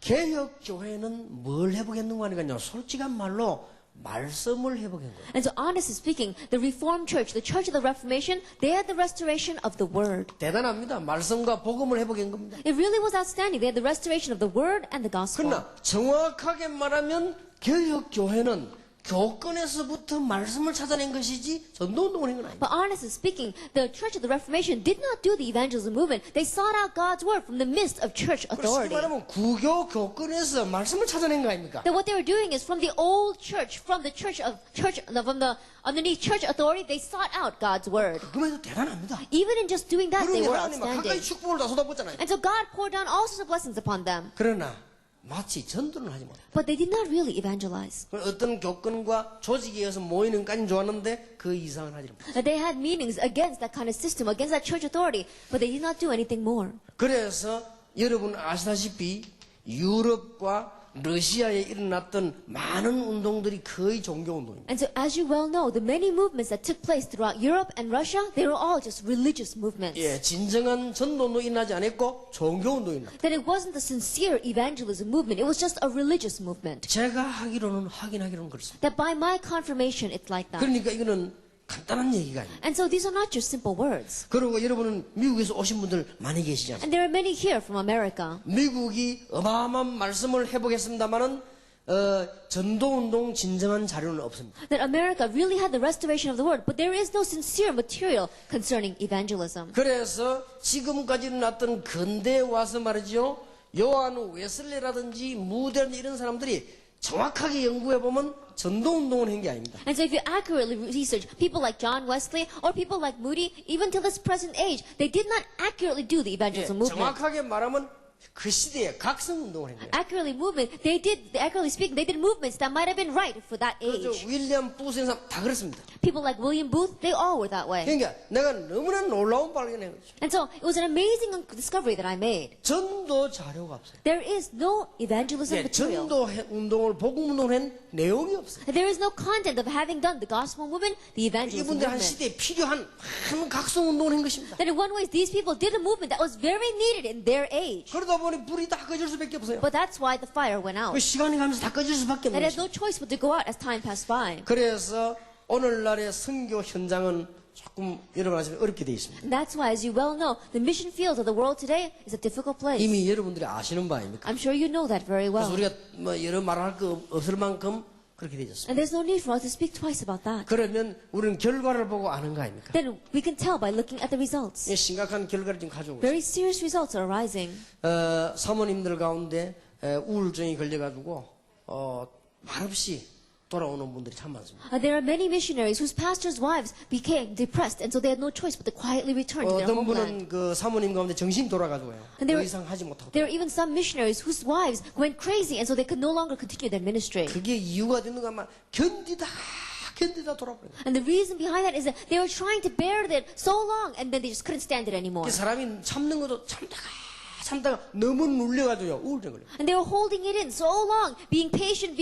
개혁교회는 뭘 회복했는가 하니까요 솔직한 말로 말씀을 회복한 거예요.
And so honestly speaking, the Reformed Church, the Church of the Reformation, they had the restoration of the Word.
대단합니다. 말씀과 복음을 회복한 겁니다.
It really was outstanding. They had the restoration of the Word and the Gospel.
그러나 정확하게 말하면 개혁교회는 교권에서부터 말씀을 찾아낸 것이지 전도운동을 한 건 아닙니다.
But honestly speaking, the Church of the Reformation did not do the evangelism movement. They sought out God's Word from the midst of church
쉽게
authority.
말하면 구교 교권에서 말씀을 찾아낸 거 아닙니까?
That what they were doing is from the old church, from the underneath church authority, they sought out God's Word.
그러면서 대단합니다.
Even in just doing that, they
그러니
were
하나님 가까이
outstanding.
축복을 다 쏟아붓잖아요.
And so God poured down all sorts of blessings upon them.
그러나 마치 전도는 하지 못해요.
But they did not really evangelize.
어떤 교권과 조직에 의해서 모이는 까지는 좋았는데 그 이상은 하지 못해요.
That they had meetings against that kind of system, against that church authority, but they did not do anything more.
그래서 여러분 아시다시피 유럽과 러시아에 일어났던 많은 운동들이 거의 종교운동입니다.
And so, as you well know, the many movements that took place throughout Europe and Russia, they were all just religious movements.
예, 진정한 전도운동이 일어나지 않았고 종교운동이 일어났다.
That it wasn't the sincere evangelism movement, it was just a religious movement.
제가 확인하기로는 그렇습니다.
That by my confirmation, it's like that.
그러니까 이거는 간단한 얘기가 아닙니다.
And so these are not just simple words.
그리고 여러분은 미국에서 오신 분들 많이 계시지 않습니까?
And there are many here from America.
미국이 어마어마한 말씀을 해보겠습니다만은 전도운동 진정한 자료는 없습니다.
That America really had the restoration of the word, but there is no sincere material concerning evangelism.
그래서 지금까지 났던 근대에 와서 말이죠. 요한 웨슬레라든지 무델 이런 사람들이 정확하게 연구해보면 전도운동을 한 게 아닙니다.
And so if you accurately research people like John Wesley or people like Moody, even till this present age, they did not accurately do the evangelism movement.
정확하게 말하면 그 시대에 각성운동을 한 거예요.
Accurately speaking, they did movements that might have been right for that
그렇죠.
age.
윌리엄 부스 사람 다 그렇습니다.
People like William Booth, they all were that way.
그러니까 내가 너무나 놀라운 발견을 했죠.
And so it was an amazing discovery that I made.
전도 자료가 없어요.
There is no evangelism material.
전도 운동을 복음운동을 한 내용이 없어요.
There is no content of having done the gospel movement, the evangelism
이분들 한
movement.
시대에 필요한 많은 각성운동을 한 것입니다.
That in one way, these people did a movement that was very needed in their age.
그러다 보니 불이 다 꺼질 수밖에 없어요.
But that's why the fire went out.
그 시간이 가면서 다 꺼질 수밖에
That
없는
has no
것입니다.
choice but to go out as time passed by.
그래서 오늘날의 선교 현장은 조금 여러분 아시면 어렵게 되어 있습니다.
And that's why, as you well know, the mission field of the world today is a difficult place.
이미 여러분들이 아시는 바 아닙니까?
I'm sure you know that very
그래서
well.
우리가 뭐 여러 말할 거 없을 만큼 그렇게 되어졌습니다.
And there's no need for us to speak twice about that.
그러면 우리는 결과를 보고 아는 거 아닙니까?
Then we can tell by looking at the results.
이 심각한 결과를 지금 가져오고 있습니다.
Very serious results are arising.
사모님들 가운데 우울증이 걸려가지고 말없이 돌아오는 분들이 참 많습니다.
There are many missionaries whose pastors' wives became depressed, and so they had no choice but to quietly return to their
어떤
homeland.
분은 그 사모님 가운데 정신이 돌아가지고요.
And there
더
were-
이상 하지 못하고.
There are even some missionaries whose wives went crazy, and so they could no longer continue their ministry.
그게 이유가 되는가 하면 견디다 돌아버려요.
And the reason behind that is that they were trying to bear it so long, and then they just couldn't stand it anymore.
그 사람이 참는 것도 참다가 너무 눌려가지고요. 우울증 걸려요.
And they were holding it in so long, being patient,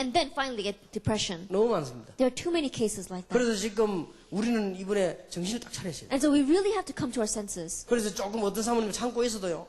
and then finally get depression.
너무 많습니다.
There are too many cases like that.
그래서 지금 우리는 이번에 정신을 딱 차렸어요.
And so we really have to come to our senses.
그래서 조금 어떤 사모님 참고 있어도요.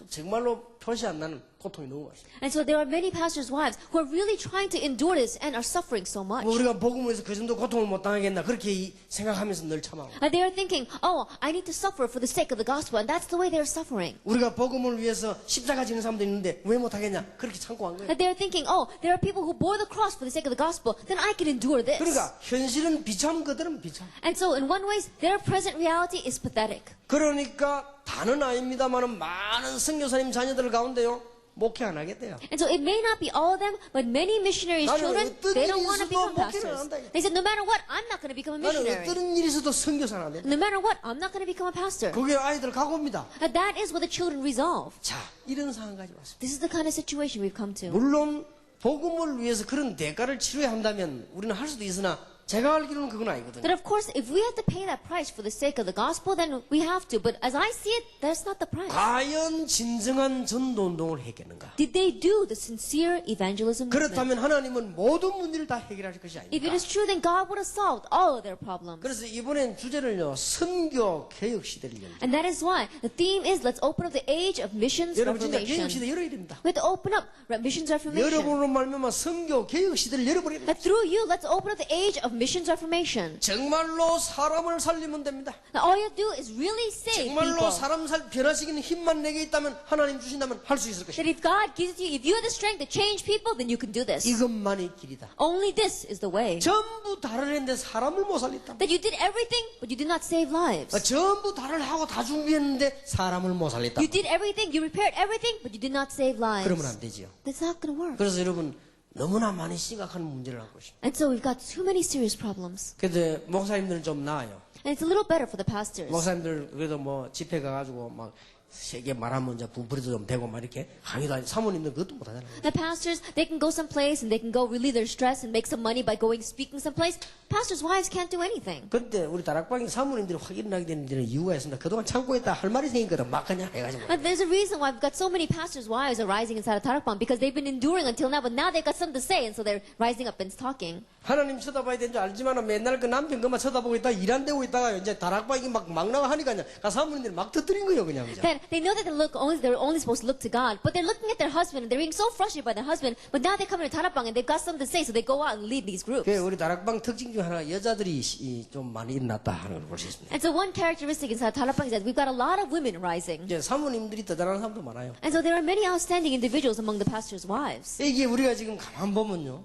정말로 표시 안 나는 고통이 너무 많습니다.
And so there are many pastors' wives who are really trying to endure this and are suffering so much.
뭐 우리가 복음을 위해서 그 정도 고통을 못 당하겠나 그렇게 생각하면서 늘 참아요.
And they are thinking, oh, I need to suffer for the sake of the gospel, and that's the way they are suffering.
우리가 복음을 위해서 십자가 지는 사람도 있는데 왜 못하겠냐 그렇게 참고 한 거예요.
And they are thinking, oh, there are people who bore the cross for the sake of the gospel, then I can endure this.
그러니까 현실은 비참 그들은 비참.
And so in one way, their present reality is pathetic.
그러니까 다는 아닙니다만은 많은 선교사님 자녀들 가운데요 목회 안 하겠대요.
And so it may not be all of them, but many missionaries'
나는
children,
어떤
they don't
일이
want to
있어도
become
목회를
pastors.
안 한다.
They said, no matter what, I'm not going to become a
나는
missionary.
어떤 일이 있어도 선교사는 안 돼.
No matter what, I'm not going to become a pastor.
그게 아이들 각오입니다.
And that is what the children resolve.
자, 이런 상황까지 왔습니다.
This is the kind of situation we've come to.
물론 복음을 위해서 그런 대가를 치러야 한다면 우리는 할 수도 있으나 제가 알기로는 그건 아니거든요.
That of course, if we have to pay that price for the sake of the gospel, then we have to. But as I see it, that's not the price.
과연 진정한 전도운동을 했겠는가?
Did they do the sincere evangelism movement?
그렇다면 하나님은 모든 문제를 다 해결하실 것이
If it
아닙니까?
is true, then God would have solved all of their problems.
그래서 이번엔 주제를요 선교 개혁 시대를 열자.
And that is why the theme is let's open up the age of missions
여러분 진짜 개혁
reformation.
시대 열어야 됩니다.
We have to open up missions reformation.
여러분으로 말미암아 선교 개혁 시대를 열어버려야 됩니다.
That through you, let's open up the age of missions reformation.
정말로 사람을 살리면 됩니다.
Now all you have to do is really save
정말로
people.
사람 변화시키는 힘만 내게 있다면 하나님 주신다면 할 수 있을
That
것입니다.
if God gives you, if you have the strength to change people, then you can do this.
이것만이 길이다.
Only this is the way.
전부 다를 했는데 사람을 못 살렸다.
That you did everything, but you did not save lives.
전부 다를 하고 다 준비했는데 사람을 못 살렸다.
You did everything, you repaired everything, but you did not save lives.
그러면 안 되지요.
That's not going to work.
그래서 여러분 너무나 많이 심각한 문제를 갖고 있습니다.
And so we've got too many serious problems.
그래서 목사님들은 좀 나아요.
And it's a little better for the pastors.
목사님들 그래도 뭐 집회 가가지고 막 세게 말하면 이제 분풀이도 좀 되고 막 이렇게 강의도 하니 사모님들 그것도 못하잖아요.
The pastors, they can go someplace and they can go relieve their stress and make some money by going speaking someplace. Pastors' wives can't do anything.
그때 우리 다락방에 사모님들이 확 일어나게 되는 데는 이유가 있습니다. 그동안 참고 있다 할 말이 생기거든. 막 그냥 해가지고.
But there's a reason why we've got so many pastors' wives are rising inside of Tarakban because they've been enduring until now, but now they've got something to say and so they're rising up and talking.
하나님 쳐다봐야 되는 줄 알지만 맨날 그 남편 그만 쳐다보고 있다 일 안 되고 있다가 이제 다락방이 막 나가 하니까 그냥 사모님들이 막 터뜨린 거예요 그냥. 그죠?
That they know that they're only supposed to look to God, but they're looking at their husband and they're being so frustrated by their husband. But now they come into 다락방 and they've got something to say, so they go out and lead these groups.
그 우리 다락방 특징 중 하나 여자들이 좀 많이 일어났다 하는 걸 볼 수 있습니다.
And so one characteristic inside 다락방 is that we've got a lot of women rising.
이제 사모님들이 대단한 사람도 많아요.
And so there are many outstanding individuals among the pastor's wives.
이게 우리가 지금 가만 보면요,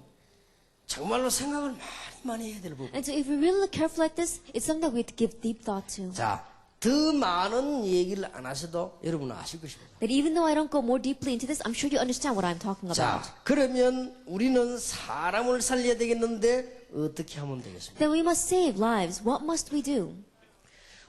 정말로 생각을 많이 해야 될 부분.
And so if we really look careful at this, it's something that we have to give deep thought to.
자, 더 많은 얘기를 안 하셔도 여러분은 아실 것입니다.
That even though I don't go more deeply into this, I'm sure you understand what I'm talking
자,
about.
그러면 우리는 사람을 살려야 되겠는데 어떻게 하면 되겠습니까?
Then we must save lives. What must we do?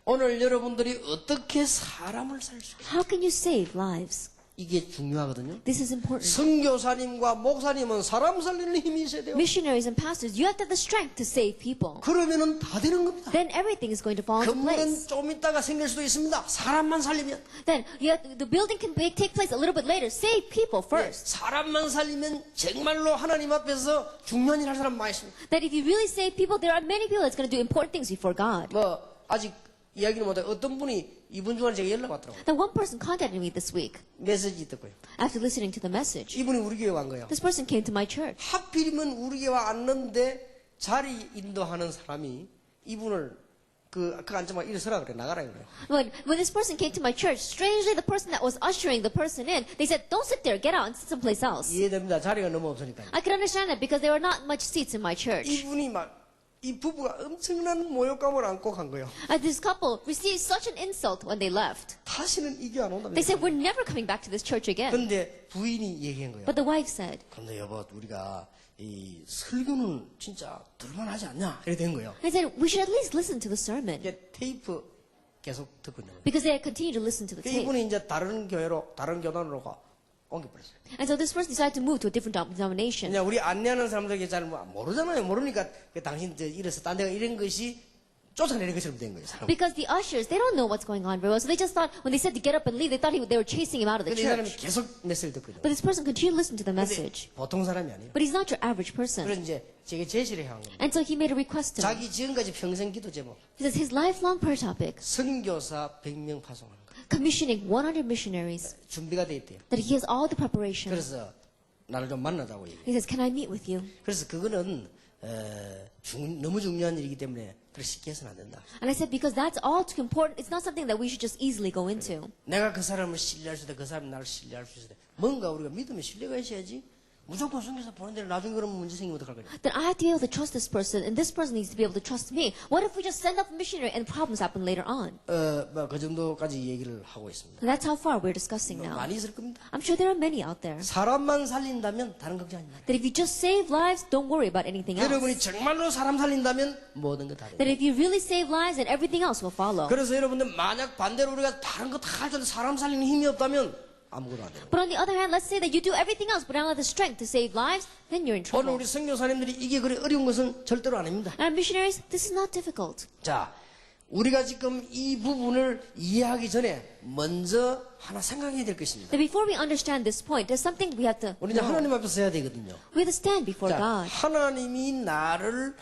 오늘 여러분들이 어떻게 사람을 살 수 있을까?
How can you save lives?
이게 중요하거든요.
This is important.
선교사님과 목사님은 사람 살리는 힘이 있어야 돼요.
Missionaries and pastors, you have to have the strength to save people.
그러면은 다 되는 겁니다.
Then everything is going to fall into
건물은
place.
좀 있다가 생길 수도 있습니다. 사람만 살리면.
Then the building can take place a little bit later. Save people first.
사람만 살리면 정말로 하나님 앞에서 중요한 일 할 사람 많이 있습니다.
That if you really save people, there are many people that's going to do important things before God.
뭐 아직 이야기는 못해 어떤 분이 이번 주간에 제가 연락 왔더라고요.
Then one person contacted me this week
메시지 듣고요.
after listening to the message.
이분이 우리 교회 온 거예요.
This person came to my church.
하필이면 우리 교회 왔는데 자리 인도하는 사람이 이분을 그 앉자마 일어서라 그래 나가라 그래요.
When this person came to my church, strangely the person that was ushering the person in, they said, "Don't sit there, get out and sit someplace else."
이해됩니다. 자리가 너무 없으니까.
I could understand that because there were not much seats in my church.
이분이 막 이 부부가 엄청난 모욕감을 안고 간 거예요.
This couple received such an insult when they left.
다시는 이 교회 안 온다.
They said, "We're never coming back to this church again."
근데 부인이 얘기한 거예요.
But the wife said,
근데 여보 우리가 이 설교는 진짜 들만하지 않냐 이래 된 거예요.
I said, "We should at least listen to the sermon."
이게 테이프 계속 듣고 있는 거예요.
Because they had continued to listen to the tape.
이분이 이제 다른 교단으로 옮겨버렸어요.
And so this person decided to move to a different denomination.
그냥 우리 안내하는 사람들에게 잘 모르잖아요. 모르니까 당신 이래서 딴 데가 이런 것이 쫓아내는 것처럼 된 거예요. 사람.
Because the ushers, they don't know what's going on very well. So they just thought, when they said to get up and leave, they thought they were chasing him out of the
근데 이 사람이
church.
계속 메시지를 듣고 있는
But this person continued to listen to the
근데
message.
보통 사람이 아니에요.
But he's not your average person.
그래서 이제 제게 제시를 한 겁니다.
And so he made a request to me.
자기 지금까지 평생 기도 제목
He says his lifelong prayer topic,
선교사 100명 파송하는 거
commissioning 100 missionaries,
준비가 돼 있대요.
that he has all the preparation.
그래서 나를 좀 만나자고 얘기해요.
He says, "Can I meet with you?"
그래서 그거는 너무 중요한 일이기 때문에 그렇게 쉽게 해서는 안 된다.
And I said, because that's all too important. It's not something that we should just easily go into.
내가 그 사람을 신뢰할 수 있다. 그 사람이 나를 신뢰할 수 있다. 뭔가 우리가 믿으면 신뢰가 있어야지. 무조건 숨겨서 보는데 나중에 그러면 문제 생기면 어떡할 거냐.
Then I have to be able to trust this person, and this person needs to be able to trust me. What if we just send up a missionary and problems happen later on?
그 정도까지 얘기를 하고 있습니다.
And that's how far we're discussing now.
많이 있을 겁니다.
I'm sure there are many out there.
사람만 살린다면 다른 걱정 아닙니다.
That if you just save lives, don't worry about anything else.
여러분이 정말로 사람 살린다면 모든 거 다 돼요.
That if you really save lives, then everything else will follow.
그래서 여러분들 만약 반대로 우리가 다른 거 다 할 텐데 사람 살리는 힘이 없다면 아무것도 안 돼요.
But on the other hand, let's say that you do everything else, but don't have the strength to save lives, then you're in
오늘
trouble.
우리 선교사님들이 이게 그리 어려운 것은 절대로 아닙니다.
And missionaries, this is not difficult.
자, 우리가 지금 이 부분을 이해하기 전에 먼저 하나 생각해야 될 것입니다.
That before we understand this point, there's something we have to
우리 이제
know.
하나님 앞에서 해야 되거든요.
We have to stand before
자,
God.
하나님이 나를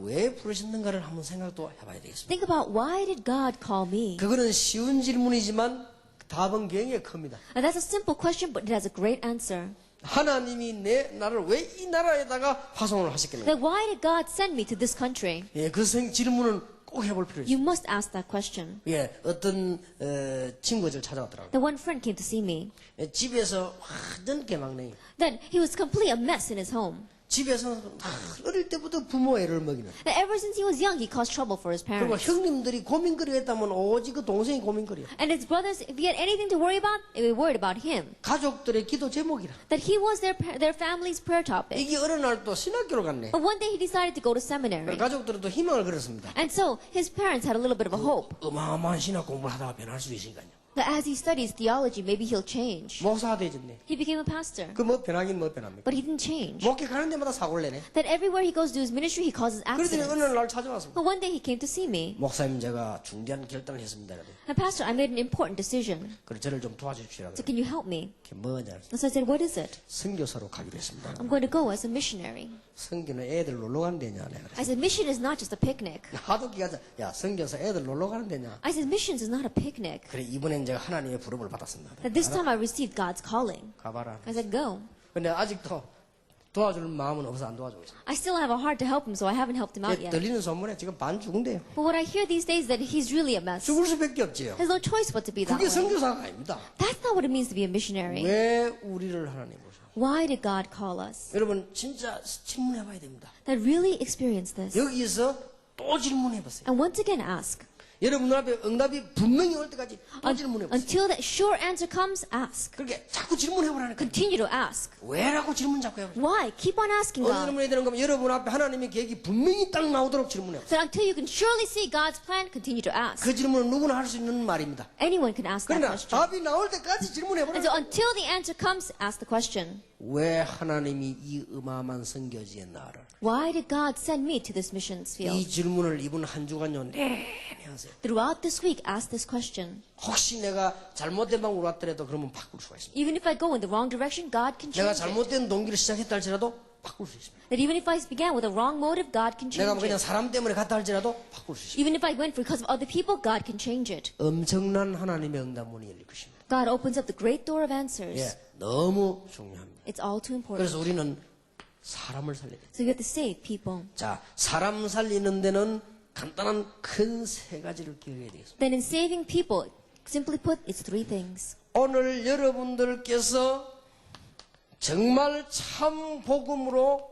왜 부르셨는가를 한번 생각도 해봐야 되겠습니다.
Think about, why did God call me?
그거는 쉬운 질문이지만 답은 굉장히 큽니다.
And that's a simple question, but it has a great answer.
하나님이 나를 왜 이 나라에다가 파송을 하셨겠는가?
That why did God send me to this country?
예, 그 질문은 꼭 해볼 필요 있어요.
You must ask that question.
예, 어떤 친구가 저를 찾아왔더라고요.
Then one friend came to see me.
예, 집에서 완전 개막냉이.
Then he was completely a mess in his home.
집에서 어릴 때부터 부모 애를 먹이는.
That ever since he was young, he caused trouble for his
그리고
parents.
형님들이 고민거리 했다면 오직 그 동생이 고민거리야.
And his brothers, if he had anything to worry about, they were worried about him.
가족들의 기도 제목이라.
That he was their family's prayer topic.
이게 어느 날 또 신학교로 갔네.
But one day he decided to go to seminary.
가족들은 또 희망을 걸었습니다.
And so his parents had a little bit of a hope
어마어마한 신학 공부를 하다가 변할 수도 있으니까요.
that as he studies theology, maybe he'll change.
목사가 되졌네.
He became a pastor,
그 뭐 변하긴 뭐 변합니까?
but he didn't change.
목회 가는 데마다 사고를 내네.
That everywhere he goes to his ministry, he causes
그러더니
accidents.
어느 날 찾아왔습니다.
But one day he came to see me.
목사님 제가 중대한 결단을 했습니다.
And pastor, I made an important decision.
그래 저를 좀 도와주십시오.
So can you help me?
그게 뭐냐?
And so I said, what is it?
선교사로 가기로 했습니다.
I'm going to go as a missionary.
선교는 애들 놀러 가는 데냐? 내가
I said, mission is not just a picnic.
하도 기가자. 야 선교사 애들 놀러 가는 데냐?
I said, missions is not a picnic.
그래 이번엔 이번엔 제가 하나님의 부름을 받았습니다.
That this time I received God's calling.
가봐라.
I said, go.
근데 아직도 도와줄 마음은 없어서 안 도와주고 있어요.
I still have a heart to help him, so I haven't helped him out yet.
들리는 소문에 지금 반 죽은데요.
But what I hear these days is that he's really a mess.
죽을 수밖에 없지요.
There's no choice but to be that
그게
way.
선교사가 아닙니다.
That's not what it means to be a missionary.
왜 우리를 하나님 보셔?
Why did God call us?
여러분 진짜 질문해봐야 됩니다.
That really experience this.
여기서 또 질문해보세요.
And once again ask.
여러분 앞에 응답이 분명히 올 때까지 또 질문해보세요.
Until that sure answer comes, ask.
그렇게 자꾸 질문해보라니까.
Continue to ask.
왜라고 질문 자꾸 해보세요.
Why? Keep on asking
어느
God.
질문이 되는 거면 여러분 앞에 하나님의 계획이 분명히 딱 나오도록 질문해보세요.
So until you can surely see God's plan, continue to ask.
그 질문은 누구나 할 수 있는 말입니다.
Anyone can ask that
그러나
question.
답이 나올 때까지
And
질문해보라.
so until the answer comes, ask the question.
왜 하나님이 이 어마어마한 선교지에 나를
Why did God send me to this missions
이
field?
질문을 이번 한 주간요 내내 하세요.
Throughout this week, ask this question.
혹시 내가 잘못된 방법으로 왔더라도 그러면 바꿀 수가 있습니다.
Even if I go in the wrong direction, God can
내가
change it.
잘못된 동기를 시작했다 할지라도 바꿀 수 있습니다.
That even if I began with a wrong motive, God can
내가
change
그냥
it.
사람 때문에 갔다 할지라도 바꿀 수 있습니다.
Even if I went because of other people, God can change it.
엄청난 하나님의 응답문이 열릴 것입니다.
God opens up the great door of answers.
예, 너무 중요합니다.
It's all too important.
그래서 우리는 사람을 살려야 돼요.
So you have to save people.
자, 사람 살리는 데는 간단한 큰 세 가지를 기억해야 되겠습니다.
Then in saving people, simply put, it's three things.
오늘 여러분들께서 정말 참 복음으로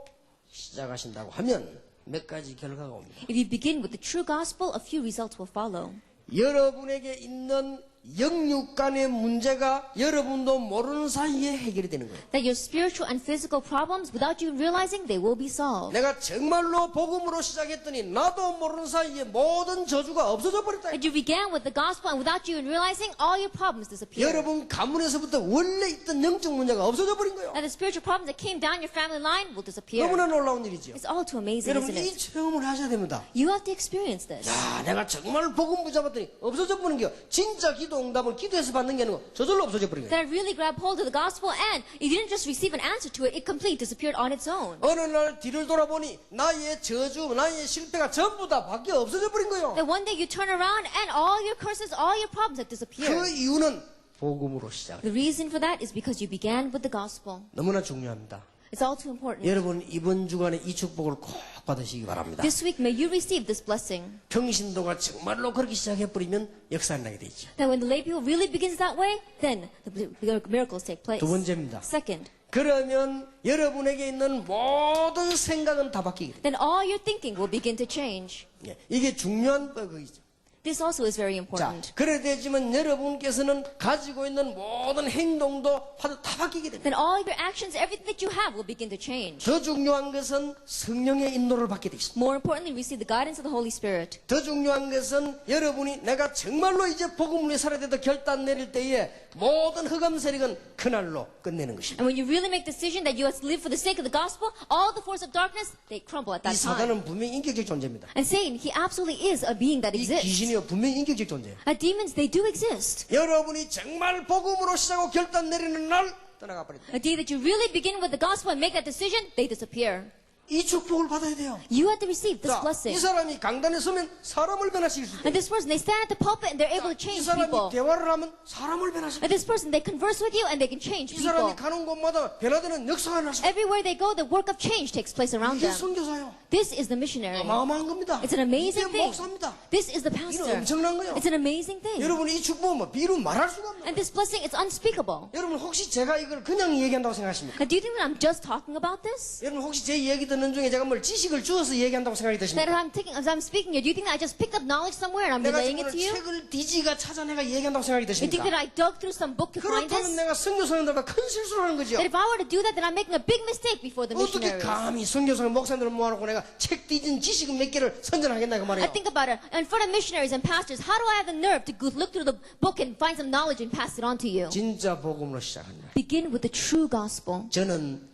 시작하신다고 하면 몇 가지 결과가 옵니다.
If you begin with the true gospel, a few results will follow.
여러분에게 있는 영육 간의 문제가 여러분도 모르는 사이에 해결이 되는 거예요.
That your spiritual and physical problems, without you realizing, they will be solved.
내가 정말로 복음으로 시작했더니 나도 모르는 사이에 모든 저주가 없어져 버렸다.
That you began with the gospel, and without you realizing, all your problems disappear.
여러분 가문에서부터 원래 있던 영적 문제가 없어져 버린 거예요.
That the spiritual problems that came down your family line will disappear.
너무나 놀라운 일이죠.
It's all too amazing,
여러분
isn't
이
it?
체험을 하셔야 됩니다.
You have to experience this.
야, 내가 정말 복음 붙잡았더니 없어져 버린 게 진짜 기도 응답을 기도해서 받는 게 아니고 저절로 없어져 버린 거예요.
That I really grabbed hold of the gospel, and you didn't just receive an answer to it, it completely disappeared on its own.
어느 날 뒤를 돌아보니 나의 저주, 나의 실패가 전부 다 밖에 없어져 버린 거예요.
That one day you turn around, and all your curses, all your problems have disappeared.
그 이유는 복음으로 시작.
The reason for that is because you began with the gospel.
너무나 중요합니다.
It's all too important.
여러분 이번 주간에 이 축복을 꼭 받으시기 바랍니다.
This week, may you receive this blessing.
평신도가 정말로 그렇게 시작해버리면 역사가 나게 돼 있죠.
That when the lay people really begins that way, then the miracles take place.
두 번째입니다.
Second,
그러면 여러분에게 있는 모든 생각은 다 바뀌게 돼요.
then all your thinking will begin to change.
예, 이게 중요한 거이죠.
This also is very
자,
important.
그래 되지만 여러분께서는 가지고 있는 모든 행동도 다 바뀌게 됩니다.
Then all your actions, everything that you have will begin to change.
더 중요한 것은 성령의 인도를 받게 돼 있습니다.
More importantly, receive the guidance of the Holy Spirit.
더 중요한 것은 여러분이 내가 정말로 이제 복음을 위해 살아야 된다 결단 내릴 때에 모든 흑암 세력은 그날로 끝내는 것입니다.
And when you really make the decision that you have to live for the sake of the gospel, all the force of darkness, they crumble at
이
that time.
사단은 분명히 인격적 존재입니다.
And Satan, he absolutely is a being that
이
exists.
귀신이요 분명히 인격적 존재예요.
Demons, they do exist.
여러분이 정말 복음으로 시작하고 결단 내리는 날 떠나가 버린다.
A day that you really begin with the gospel and make that decision, they disappear.
이 축복을 받아야 돼요.
You have to receive this
자,
blessing.
이 사람이 강단에 서면 사람을 변화시킬 수
And
있다.
this person, they stand at the pulpit and they're able to
이
change
사람이
people.
대화를 하면 사람을 변화시킬
And this person, they converse with you and they can change
이 사람이
people.
가는 곳마다 변화되는 역사가 날 수 있다.
Everywhere they go, the work of change takes place around
이게
them.
선교사요.
This is the missionary.
어마어마한 겁니다.
It's an amazing
이게
thing.
목사입니다.
This is the
이는
pastor.
엄청난 거예요.
It's an amazing thing.
여러분 이 축복은 뭐 비로 말할 수가 없는 거예요.
And this blessing, it's unspeakable.
여러분 혹시 제가 이걸 그냥 얘기한다고 생각하십니까?
Now, do you think that I'm just talking about this?
여러분 혹시 제 얘기 듣는 중에 제가 뭘 지식을 주어서 얘기한다고 생각이
That
드십니까?
as I'm speaking here, do you think that I just picked up knowledge somewhere and I'm
내가
relaying
지금
it to you?
책을 디지가 찾아내가 얘기한다고 생각이
You think that
드십니까?
I dug through some book to find
그렇다면
this?
내가 선교사님들과 큰 실수를 하는 거죠.
That if I were to do that, then I'm making a big mistake before the
어떻게
missionaries.
감히 선교사님 목사님들을 모아놓고 내가 책 뒤진 지식 몇 개를 선전하겠나 그
I
말이에요.
think about it. In front of missionaries and pastors, how do I have the nerve to go look through the book and find some knowledge and pass it on to you?
진짜 복음으로 시작합니다.
Begin with the true gospel.
저는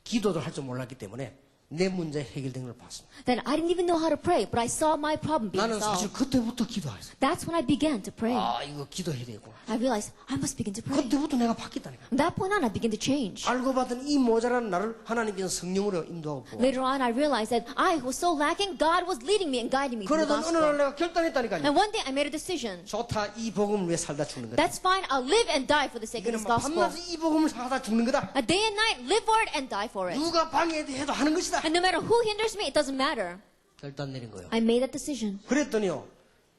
기도도 할 줄 몰랐기 때문에 내 문제 해결된 걸 봤습니다.
Then I didn't even know how to pray, but I saw my problem being
나는 사실
solved.
그때부터 기도했어요.
That's when I began to pray.
아, 이거 기도해야 되고.
I realized I must begin to pray.
그때부터 내가 바뀌었다니까.
From that point on, I began to change.
알고 봤더니 이 모자란 나를 하나님께서 성령으로 인도하고 보고.
Later on, I realized that I was so lacking, God was leading me and guiding me through the
그러던 어느 날
gospel.
내가 결단했다니까요.
And one day, I made a decision.
좋다, 이 복음을 위해 살다 죽는 거다.
That's fine. I'll live and die for the sake of
이거는
this
막
gospel.
밤낮 이 복음을 살다 죽는 거다.
A day and night, live for it and die for it.
누가 방해해도 하는 것이다.
And no matter who hinders me, it doesn't matter.
결단 내린 거예요.
I made that decision.
그랬더니요,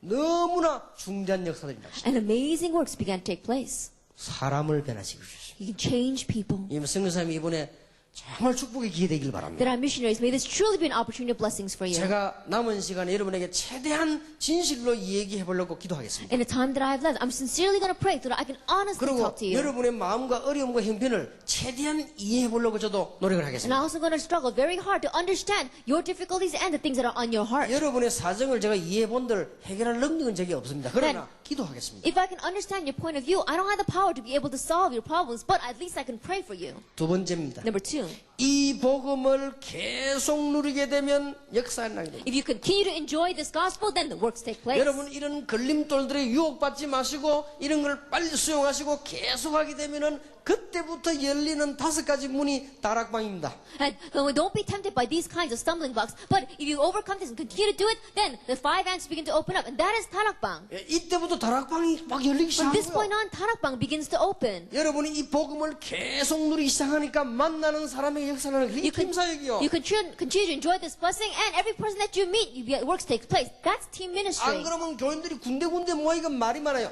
너무나 중대한 역사들이 나왔어요.
And amazing works began to take place.
사람을 변화시켜 주셨어요.
You can change people.
이 성교사님이 이번에 정말 축복의 기회 되길 바랍니다.
That our missionaries, may this truly be an opportunity of blessings for you.
제가 남은 시간에 여러분에게 최대한 진실로 얘기해 보려고 기도하겠습니다.
In the time that I have left, I'm sincerely going to pray so that I can honestly
그리고
talk to you.
여러분의 마음과 어려움과 형편을 최대한 이해해 보려고 저도 노력을
And
하겠습니다.
I'm also going to struggle very hard to understand your difficulties and the things that are on your heart.
여러분의 사정을 제가 이해해 본들 해결할 능력은 적이 없습니다. 그러나 기도하겠습니다.
If I can understand your point of view, I don't have the power to be able to solve your problems, but at least I can pray for you.
두 번째입니다.
Number two,
이 복음을 계속 누리게 되면 역사가 나게 됩니다.
if you continue to enjoy this gospel, then the works take place.
여러분 이런 걸림돌들에 유혹받지 마시고 이런 걸 빨리 수용하시고 계속하게 되면은 그때부터 열리는 5가지 문이 다락방입니다.
And don't be tempted by these kinds of stumbling blocks, but if you overcome this and continue to do it, then the 5 answers begin to open up, and that is tarakbang.
예, 이때부터 다락방이 막 열리기
From this point
시작하고요.
on, tarakbang begins to open.
여러분이 이 복음을 계속 누리기 시작하니까 만나는 사람의 역사는 그게 팀사역이요.
You can continue to enjoy this blessing, and every person that you meet, works takes place. That's team ministry.
안 그러면 교인들이 군데군데 모이가 말이 많아요.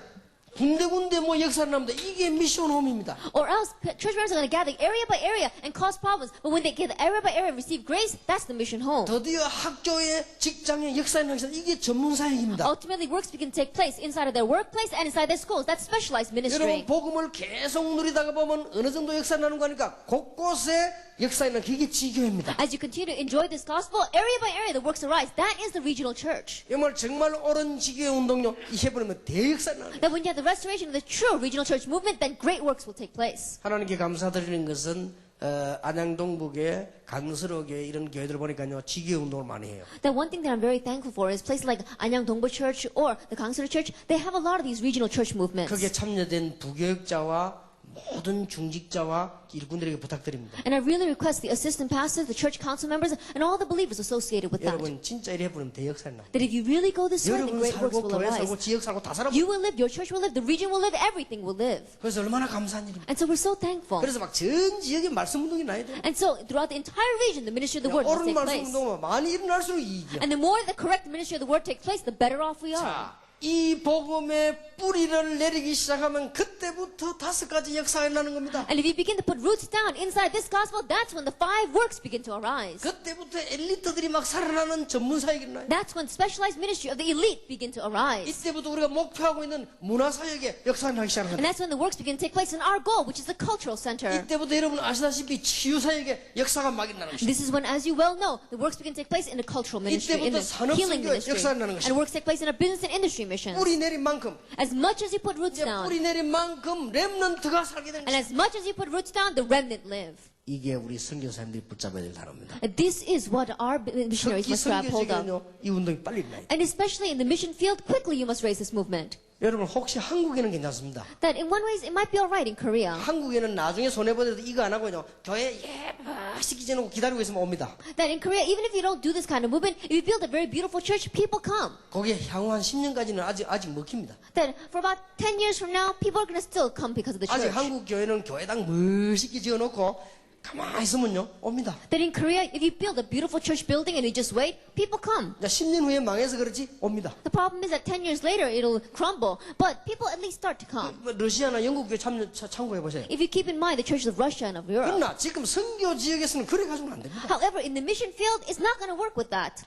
군데군데 뭐 역사를 합니다. 이게 미션 홈입니다.
Or else, church members are going to gather area by area and cause problems. But when they gather area by area and receive grace, that's the mission home.
드디어 학교에 직장에 역사에 역사 이게 전문 사역입니다.
Ultimately, works begin to take place inside of their workplace and inside their schools. That's specialized ministry.
여러분 복음을 계속 누리다가 보면 어느 정도 역사 나는 거니까 곳곳에 역사에 나는 그게 지교회입니다.
As you continue to enjoy this gospel, area by area, the works arise. That is the regional church.
정말 옳은 지교회 운동요 이 해버리면 대역사 나는.
That when you have the restoration of the true regional church movement, then great works will take place.
하나님께 감사드리는 것은 안양동북에 강서로교회 이런 교회들 보니까요 지교회 운동을 많이 해요.
That one thing that I'm very thankful for is places like Anyang Dongbo Church or the Gangseo Church. They have a lot of these regional church movements.
거기에 참여된 부교육자와 모든 중직자와 일꾼들에게 부탁드립니다.
And I really request the assistant pastors, the church council members, and all the believers associated with that.
여러분 진짜 이래 해버리면 대역사 나.
That if you really go this way, then
여러분
great works
살고
will
교회
arise.
살고 지역 살고 다 살아.
You will live, your church will live, the region will live, everything will live.
그래서 얼마나 감사한 일입니다.
And so we're so thankful.
그래서 막 전 지역에 말씀 운동이 나야 돼요.
And so throughout the entire region, the ministry of the word must
옳은
take
말씀
place.
운동은 많이 일어날수록 이익이야.
And the more the correct ministry of the word takes place, the better off we are.
자, 이 복음의 뿌리를 내리기 시작하면 그때부터 5가지 역사가 일어나는 겁니다.
And if you begin to put roots down inside this gospel, that's when the 5 works begin to arise.
그때부터 엘리트들이 막 살아나는 전문 사역이 일어나요.
That's when specialized ministry of the elite begin to arise.
이때부터 우리가 목표하고 있는 문화 사역의 역사가 나기 시작합니다.
And that's when the works begin to take place in our goal, which is the cultural center.
이때부터 여러분 아시다시피 치유 사역의 역사가 막 일어나는 것입니다.
This is when, as you well know, the works begin to take place in the cultural ministry, in the
이때부터
healing
산업
ministry.
역사가 일어나는
And works take place in a business and industry mission.
뿌리 내린 만큼
As much as you put roots
이제
down,
뿌리 내린 만큼 렘넌트가 살게 되는
and
것입니다.
as much as you put roots down, the remnant live.
이게 우리 선교사님들이 붙잡아야 될 단어입니다.
And this is what our missionaries
특히
must grab hold of.
선교지는요 이 운동이 빨리 일어나요.
And especially in the mission field, quickly you must raise this movement.
여러분 혹시 한국에는 괜찮습니다.
That in one way, it might be alright in Korea.
한국에는 나중에 손해보더라도 이거 안 하고요 교회 예쁘시기 전에 기다리고 있으면 옵니다.
That in Korea, even if you don't do this kind of movement, if you build a very beautiful church, people come.
거기에 향후 한 10년까지는 아직 먹힙니다.
That for about 10 years from now, people are going to still come because of the
아직
church.
한국 교회는 교회당 멋있게 지어놓고 가만히 있으면요 옵니다.
That in Korea, if you build a beautiful church building and you just wait, people come.
10년 후에 망해서 그렇지 옵니다.
The problem is that 10 years later, it'll crumble. But people at least start to come.
러시아나 영국 교회 참고해 보세요.
If you keep in mind the churches of Russia and of Europe.
그러나 지금 선교 지역에서는 그래 가지고는 안 됩니다.
However, in the mission field, it's not going to work with that.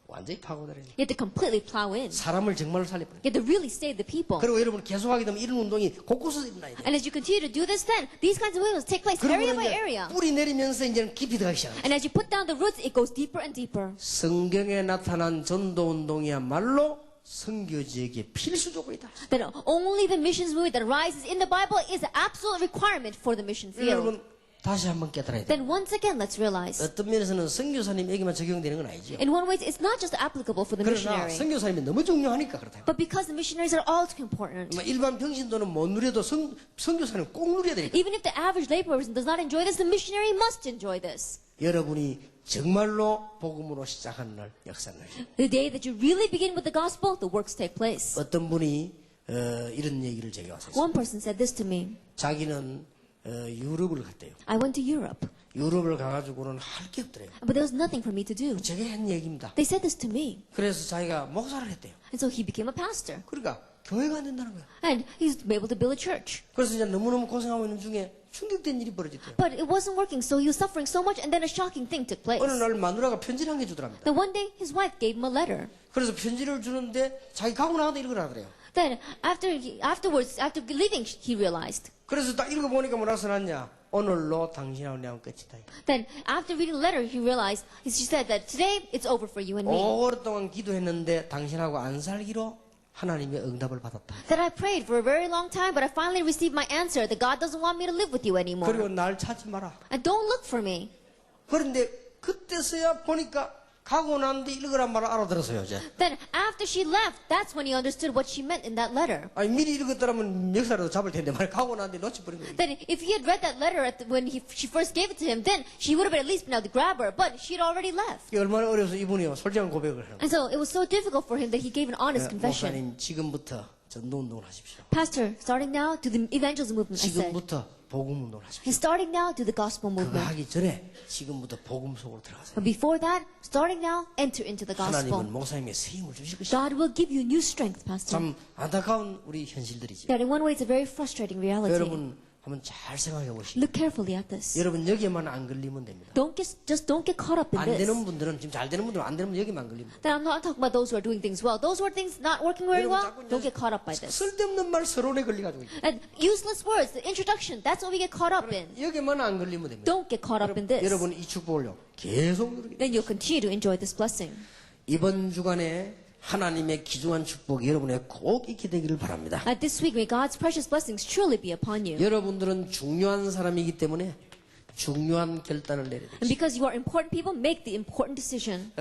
완전히 파고들어요.
You have to completely plow in.
사람을 정말로 살려버려요.
You have to really save the people.
그리고 여러분 계속하게 되면 이런 운동이 곳곳에서 일어나야 돼요.
And as you continue to do this, then these kinds of movements take place area
그러면
by
이제
area.
뿌리 내리면서 이제는 깊이 들어가기 시작합니다.
And as you put down the roots, it goes deeper and deeper.
성경에 나타난 전도 운동이야말로 선교 지역의 필수 조건이다.
That only the missions movement that arises in the Bible is an absolute requirement for the mission field.
여러분 다시 한번 깨달아야 돼요.
then once again let's realize.
어떤 면에서는 선교사님에게만 적용되는 건 아니죠.
In one way, it's not just applicable for the
그러나
missionary,
선교사님이 너무 중요하니까 그렇다.
but because the missionaries are all too important.
일반 평신도는 못 누려도 선교사님 꼭 누려야 되니까.
Even if the average layperson does not enjoy this, the missionary must enjoy this.
여러분이 정말로 복음으로 시작하는 날 역사는
The day that you really begin with the gospel, the works take place.
어떤 분이 이런 얘기를 제게 왔어요.
One person said this to me.
자기는 유럽을 갔대요.
I went to Europe,
유럽을 가가지고는 할 게 없더래요.
but there was nothing for me to do.
제게 한 얘기입니다.
They said this to me.
그래서 자기가 목사를 했대요.
And so he became a pastor.
그러니까 교회가 안 된다는 거야.
And he's able to build a church.
그래서 이제 너무너무 고생하고 있는 중에 충격된 일이 벌어졌대요.
But it wasn't working, so he was suffering so much, and then a shocking thing took place.
어느 날 마누라가 편지를 한 개 주더랍니다.
Then one day, his wife gave him a letter.
그래서 편지를 주는데 자기 가고 나가다 이걸 하더래요.
Then afterwards, after leaving, he realized.
그래서 딱 읽어보니까 뭐라고 써놨냐. 오늘로 당신하고 내하고 끝이다.
Then after reading the letter, he realized, she said that today it's over for you and me.
오랫동안 기도했는데 당신하고 안 살기로 하나님의 응답을 받았다.
That I prayed for a very long time, but I finally received my answer that God doesn't want me to live with you
그리고
anymore.
날 찾지 마라.
And don't look for me.
그런데 그때서야 보니까 가고 난 뒤 읽으란 말을 알아들었어요. 이제.
Then after she left, that's when he understood what she meant in that letter.
아니 미리 읽었더라면 역사라도 잡을 텐데 말 가고 난 뒤 놓쳐버린 거예요.
Then if he had read that letter when she first gave it to him, then she would have at least been able to grab her, but she had already left.
이게 얼마나 어려워서 이분이요 솔직한 고백을 하는 거예요.
And so it was so difficult for him that he gave an honest confession.
목사님 지금부터 전도운동을 하십시오.
Pastor, starting now, do the evangelism movement, I said.
지금부터 복음운동을 하십시오.
And starting now, do the gospel
그거
movement.
하기 전에 지금부터 복음 속으로 들어가세요.
But before that, starting now, enter into the gospel.
하나님은 목사님의 새 힘을 주실 것이다.
God will give you new strength, Pastor.
참 안타까운 우리 현실들이죠.
That in one way, it's a very frustrating reality.
여러분 한번 잘 생각해 보시죠.
Look carefully at this.
여러분 여기에만 안 걸리면 됩니다.
Just don't get caught up in
안
this.
되는 분들은 지금 잘 되는 분들은 안 되는 분 여기만 걸리면 돼요.
Then I'm not talking about those who are doing things well. Those who are things not working very
여러분
well,
자꾸
don't get caught up by this.
쓸데없는 말 서론에 걸려가지고 있어요.
And useless words, the introduction, that's what we get caught up in.
여기만 안 걸리면 됩니다.
Don't get caught up in this.
여러분 이 축복을요 계속 누리게.
Then you'll continue to enjoy this blessing.
이번 주간에 하나님의 귀중한 축복이 여러분에 꼭 있게 되기를 바랍니다.
This week, may God's precious blessings truly be upon you.
여러분들은 중요한 사람이기 때문에 중요한 결단을 내려야 돼요.
And because you are important people, make the important decision.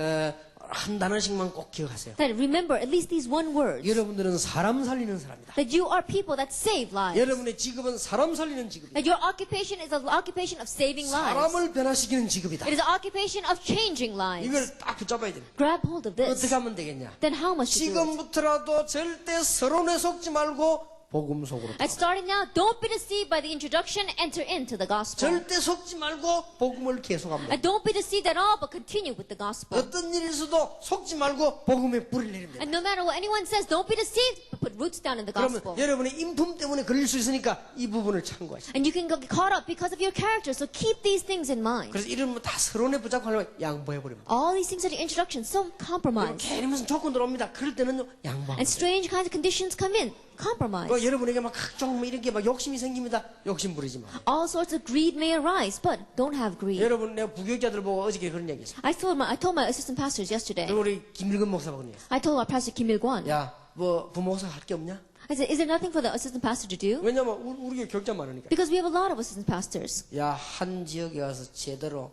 한 단어씩만 꼭 기억하세요.
That remember at least these one words.
여러분들은 사람 살리는 사람이다.
That you are people that save lives.
여러분의 직업은 사람 살리는 직업이다.
That your occupation is an occupation of saving lives.
사람을 변화시키는 직업이다.
It is an occupation of changing lives.
이걸 딱 붙잡아야 돼요.
Grab hold of this.
어떻게 하면 되겠냐?
Then how much to do it?
지금부터라도 절대 서론에 속지 말고 복음 속으로
And starting now, don't be deceived by the introduction, enter into the gospel.
절대 속지 말고 복음을 계속합니다.
And don't be deceived at all, but continue with the gospel.
어떤 일이 있어도 속지 말고 복음에 뿌리를 내립니다.
And no matter what anyone says, don't be deceived, but put roots down in the
그러면
gospel.
여러분의 인품 때문에 걸릴 수 있으니까 이 부분을 참고하시죠.
And you can get caught up because of your character, so keep these things in mind.
그래서 이런 다 서론에 붙잡고 하려면 양보해버립니다.
All these things are the introduction, so compromise.
괜히 무슨 조건 들어옵니다. 그럴 때는 양보합니다.
And strange kinds of conditions come in, compromise.
여러분에게 막 각종 뭐 이렇게 막 욕심이 생깁니다. 욕심 부리지 마.
All sorts of greed may arise, but don't have greed.
여러분 내가 부교육자들 보고 어저께 그런 얘기했어요.
I told my assistant pastors yesterday.
우리 김일근 목사가 그런 얘기했어요.
I told our pastor Kim Il-kwon.
야, 뭐 부목사 할 게 없냐?
I said, is there nothing for the assistant pastor to do?
왜냐면 우리 교회 교육자 많으니까.
Because we have a lot of assistant pastors.
야, 한 지역에 가서 제대로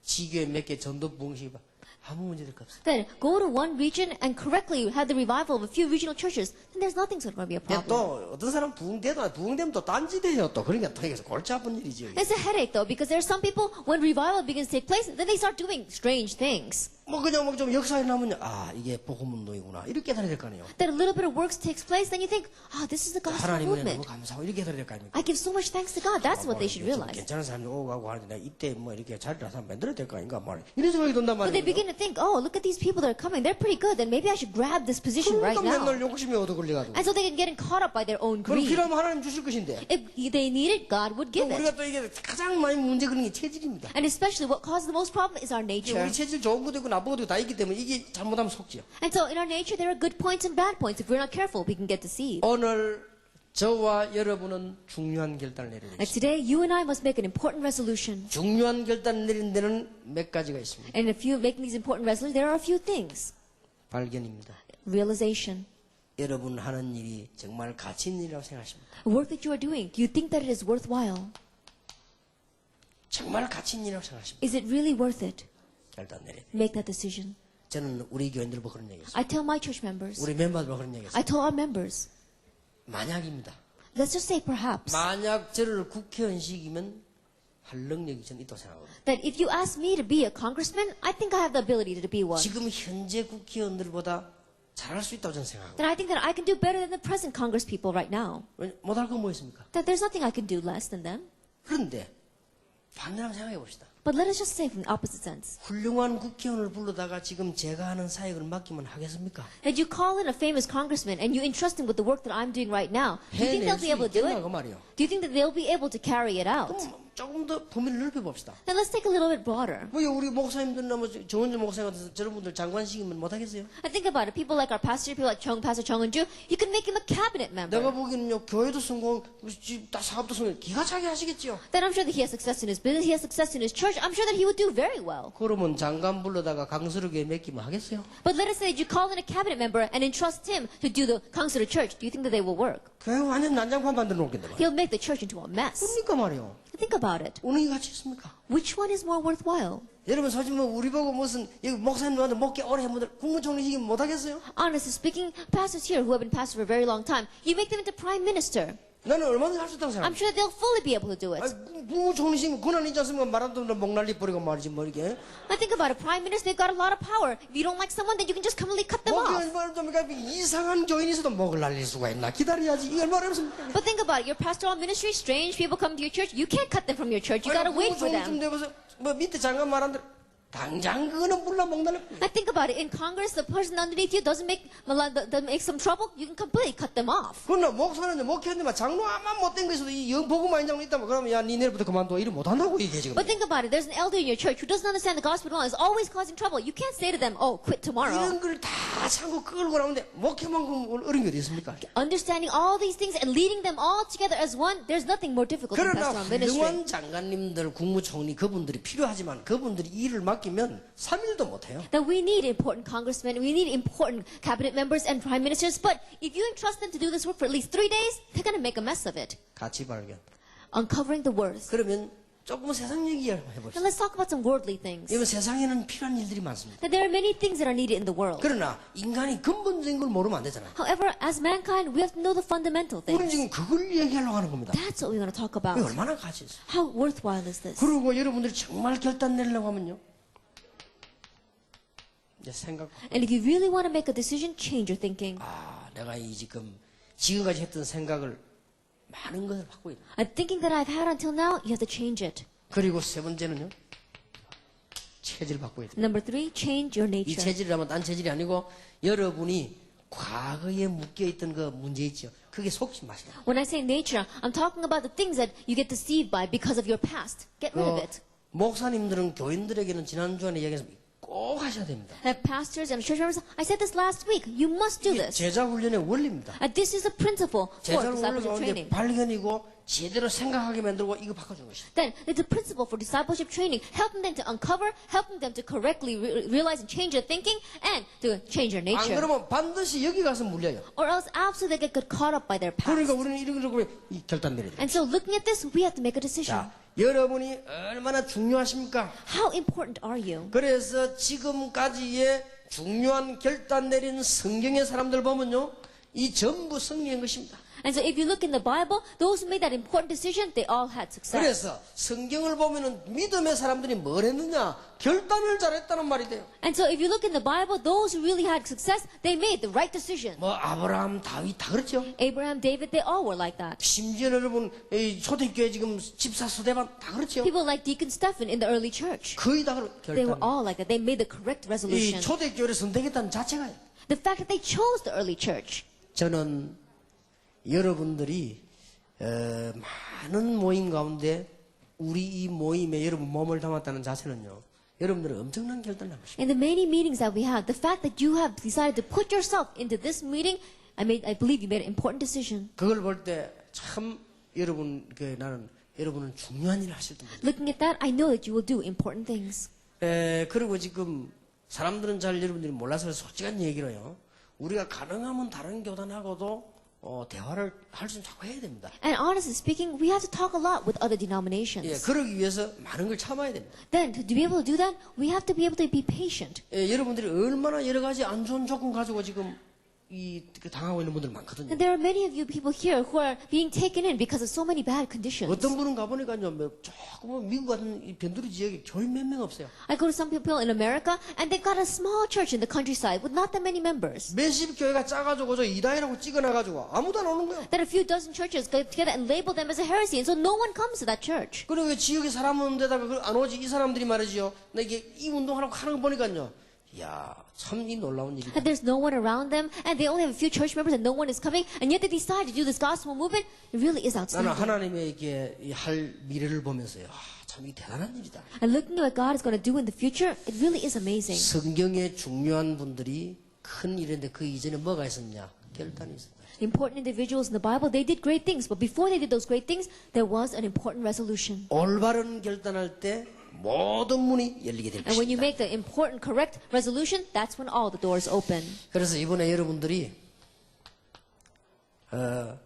지교회 몇 개 전도 부흥시켜 봐. 아무 문제 될 거 없어.
Then go to one region and correctly have the revival of a few regional churches. Then there's nothing's going to be a problem.
또 어떤 사람 부흥되면 또 딴지대요 또. 그러니까 또 이게 골치 아픈 일이지.
It's a headache though, because there are some people when revival begins to take place, then they start doing strange things.
뭐 그냥 뭐 좀 역사에 나면 이게 복음운동이구나 이렇게 깨달아야 될 거 아니에요.
Then a little bit of works takes place, then you think, this is the gospel
하나님은
movement.
너무 감사하고 이렇게 깨달아야 될 거 아닙니까?
I give so much thanks to God. That's what they should
좀
realize.
괜찮은 사람이 오고 가고 하는데 내가 이때 뭐 이렇게 자리를 한번 만들어야 될 거 아닌가 말이야. 이런 생각이 든단
But they
말이에요.
begin to think, look at these people that are coming. They're pretty good. Then maybe I should grab this position right
그러니까
now.
맨날 욕심이 얻어 걸려가지고.
And so they get getting caught up by their own
그럼
greed.
필요하면 하나님 주실 것인데.
If they need it, God would give it.
우리가 또 이게 가장 많이 문제 그런 게 체질입니다.
And especially what causes the most problem is our nature.
우리 체질 좋은 것도 있고 나쁜 것도 있고 다 있기 때문에 이게 잘못하면 속지요.
And so in our nature, there are good points and bad points. If we're not careful, we can get deceived.
오늘 저와 여러분은 중요한 결단을 내려야
And
됩니다.
today, you and I must make an important resolution.
중요한 결단을 내리는 데는 몇 가지가 있습니다.
And if you making these important resolutions, there are a few things.
발견입니다.
Realization.
여러분 하는 일이 정말 가치 있는 일이라고 생각하십니까?
The work that you are doing, do you think that it is worthwhile?
정말 가치 있는 일이라고 생각하십니까?
Is it really worth it?
결단 내려야 돼.
Make that decision.
저는 우리 교인들 보고 그런 얘기했어요.
I tell my church members.
우리 멤버들 보고 그런 얘기했어요.
I tell our members.
만약입니다.
Let's just say perhaps
만약 저를 국회의원 시키면 할 능력이 저는 있다고 생각합니다.
that if you ask me to be a congressman, I think I have the ability to be one.
지금 현재 국회의원들보다 잘할 수 있다고 저는 생각합니다.
Then I think that I can do better than the present Congress people right now.
못할 건 뭐 있습니까?
That there's nothing I can do less than them.
그런데 반대로 한번 생각해 봅시다.
But let us just say from the opposite sense.
훌륭한 국회의원을 불러다가 지금 제가 하는 사역을 맡기면 하겠습니까?
That you call in a famous congressman and you entrust him with the work that I'm doing right now. Do you think
해낼
they'll be
수
able to do
있겠나
it?
그 말이요.
Do you think that they'll be able to carry it out?
그럼 조금 더 범위를 넓혀 봅시다.
Then let's take a little bit broader.
뭐 우리 목사님들이나 뭐 정은주 목사님 같은 저런분들 장관 시키면 못 하겠어요?
And think about it. People like our pastor, people like Pastor Chung and Ju, you can make him a cabinet member.
내가 보기에는요 교회도 성공, 다 사업도 성공, 기가 차게 하시겠죠.
Then I'm sure that he has success in his business, he has success in his church. I'm sure that he would do very well.
그러면 장관 불러다가 강서르교회 맡기면 하겠어요?
But let us say that you call in a cabinet member and entrust him to do the council of church. Do you think that they will work?
교회 완전 난장판 만들어 놓겠네.
He'll make the church into a mess.
그러니까 말이요.
Think about it.
어느 게 가치 있습니까?
Which one is more worthwhile?
여러분 솔직히 뭐 우리 보고 무슨 여기 목사님한테 목회 오래 해보들 국무총리 시키면 못 하겠어요?
Honestly speaking, pastors here who have been pastors for a very long time, you make them into prime minister.
나는 얼마든지 할 수 있다고
I'm
생각합니다.
sure they'll fully be able to do it.
국무총리 시키면 권한 있지 않습니까? 말안 듣는 목날리 뿌리고 말이지 뭐 이렇게.
I think about it. Prime minister, they've got a lot of power. If you don't like someone, then you can just completely cut them
목이
off.
얼마나 됩니까? 이상한 교인이 있어도 목을 날릴 수가 있나? 기다려야지. 이게 얼마나 어렵습니까?
But think about it. Your pastoral ministry, strange people come to your church. You can't cut them from your church. You gotta wait for
국무총리 좀
them.
돼봐서 뭐 밑에 장관 말한 대로 당장 그거는 몰라 목 날려.
I think about it. In Congress, the person underneath you doesn't make some trouble. You can completely cut them off.
그러나 목사는 목회하는데 장로 아마 못된 거 있어도 이 영보고만 장로 있다면 그러면 야 니 내일부터 그만둬 이래 못한다고 이게 지금.
But think about it. There's an elder in your church who doesn't understand the gospel at all. Is always causing trouble. You can't say to them, "Oh, quit tomorrow."
이런 걸 다 참고 끌고 나오는데 목회만큼 어려운 게 어디 있습니까?
Understanding all these things and leading them all together as one, there's nothing more difficult than
그러나
pastoral ministry.
훌륭한 장관님들, 국무총리 그분들이 필요하지만 그분들이 일을 맡기면 3일도 못해요.
That we need important congressmen, we need important cabinet members and prime ministers, but if you entrust them to do this work for at least 3 days, they're going to make a mess of it.
가치 발견.
Uncovering the worth.
그러면 조금 세상 얘기
Now
해봅시다.
let's talk about some worldly things.
이건 세상에는 필요한 일들이 많습니다.
That there are many things that are needed in the world.
그러나 인간이 근본적인 걸 모르면 안 되잖아요.
However, as mankind, we have to know the fundamental
우리는
things.
지금 그걸 얘기하려고 하는 겁니다.
That's what we're going to talk
이게
about.
얼마나 가치 있어요.
How worthwhile is this?
그리고 여러분들이 정말 결단 내려고 하면요. 이제 생각.
And if you really want to make a decision, change your thinking.
내가 지금까지 했던 생각을 많은 것을 바꾸고 있다.
And thinking that I've had until now, you have to change it.
그리고 세 번째는요. 체질 바꾸어야 돼.
Number 3, change your
이
nature.
체질이라면 딴 체질이 아니고 여러분이 과거에 묶여있던 그 문제 있죠. 그게 속지 마시라.
When I say nature, I'm talking about the things that you get deceived by because of your past. Get rid of it.
목사님들은 교인들에게는 지난주에 얘기했습니다. 꼭 하셔야 됩니다.
That pastors and church members, I said this last week, you must do
이게
this.
제자 훈련의 원리입니다.
And this is a principle for
제자 훈련
discipleship
가운데
training.
발견이고 제대로 생각하게 만들고 이거 바꿔주는 것이다.
Then, it's a principle for discipleship training, helping them to uncover, helping them to correctly realize and change their thinking, and to change their
안
nature.
그러면 반드시 여기 가서 물려요.
Or else absolutely they get caught up by their past.
그러니까 우리는 이런 걸 이 결단 내려야 돼.
And so looking at this, we have to make a decision.
자, 여러분이 얼마나 중요하십니까?
How important are you?
그래서 지금까지의 중요한 결단 내린 성경의 사람들 보면요, 이 전부 승리한 것입니다.
And so if you look in the Bible, those who made that important decision, they all had success.
그래서 성경을 보면은 믿음의 사람들이 뭘 했느냐? 결단을 잘했다는 말이 돼요.
And so if you look in the Bible, those who really had success, they made the right decision.
뭐 아브라함, 다윗 다 그렇죠.
Abraham, David, they all were like that.
심지어 여러분 이 초대교회 지금 집사 수대반 다 그렇죠.
People like Deacon Stephen in the early church.
거의 다
They were
결단.
all like that. They made the correct
이
resolution.
초대교회를 선택했다는 자체가
The fact that they chose the early church.
저는 여러분들이 많은 모임 가운데 우리 이 모임에 여러분 몸을 담았다는 자체는요. 여러분들은 엄청난 결단을 한 것입니다.
In the many meetings that we had, the fact that you have decided to put yourself into this meeting, I believe you made an important decision.
그걸 볼 때 참 여러분 나는 여러분은 중요한 일을 하실 겁니다.
Looking at that, I know that you will do important things.
그리고 지금 사람들은 잘 여러분들이 몰라서 솔직한 얘기로요. 우리가 가능하면 다른 교단하고도 대화를 할 수 자꾸 해야 됩니다.
And honestly speaking, we have to talk a lot with other
예,
denominations.
그러기 위해서 많은 걸 참아야 됩니다.
Then, to be able to do that, we have to be able to be patient.
예, 여러분들이 얼마나 여러 가지 안 좋은 조건 가지고 지금 당하고 있는 분들 많거든요.
And there are many of you people here who are being taken in because of so many bad conditions.
어떤 분은 가보니까요, 조금 미국 같은 이 변두리 지역에 교회 몇 명 없어요.
I go to some people in America, and they've got a small church in the countryside with not that many members.
몇십 교회가 짜가지고 저 이단이라고 찍어놔가지고 아무도 안 오는 거예요.
That a few dozen churches get together and label them as a heresy, and so no one comes to that church.
그리고 지역에 사람 없는 데다가 안 오지 이 사람들이 말이지요. 나 이게 이 운동하라고 하는 거 보니까요. 이야, 참 이 놀라운 일이다.
And there's no one around them, and they only have a few church members, and no one is coming, and yet they decide to do this gospel movement. It really is
나는
outstanding.
하나님에게 할 미래를 보면서요. 참 이게 대단한 일이다.
And looking at what God is going to do in the future, it really is amazing.
성경의 중요한 분들이 큰 일인데 그 이전에 뭐가 있었냐? 결단이 있었다.
Important individuals in the Bible, they did great things, but before they did those great things, there was an important resolution.
올바른 결단할 때 모든 문이 열리게 될
And when you
것입니다.
make the important, correct resolution, that's when all the doors open.
그래서 이번에 여러분들이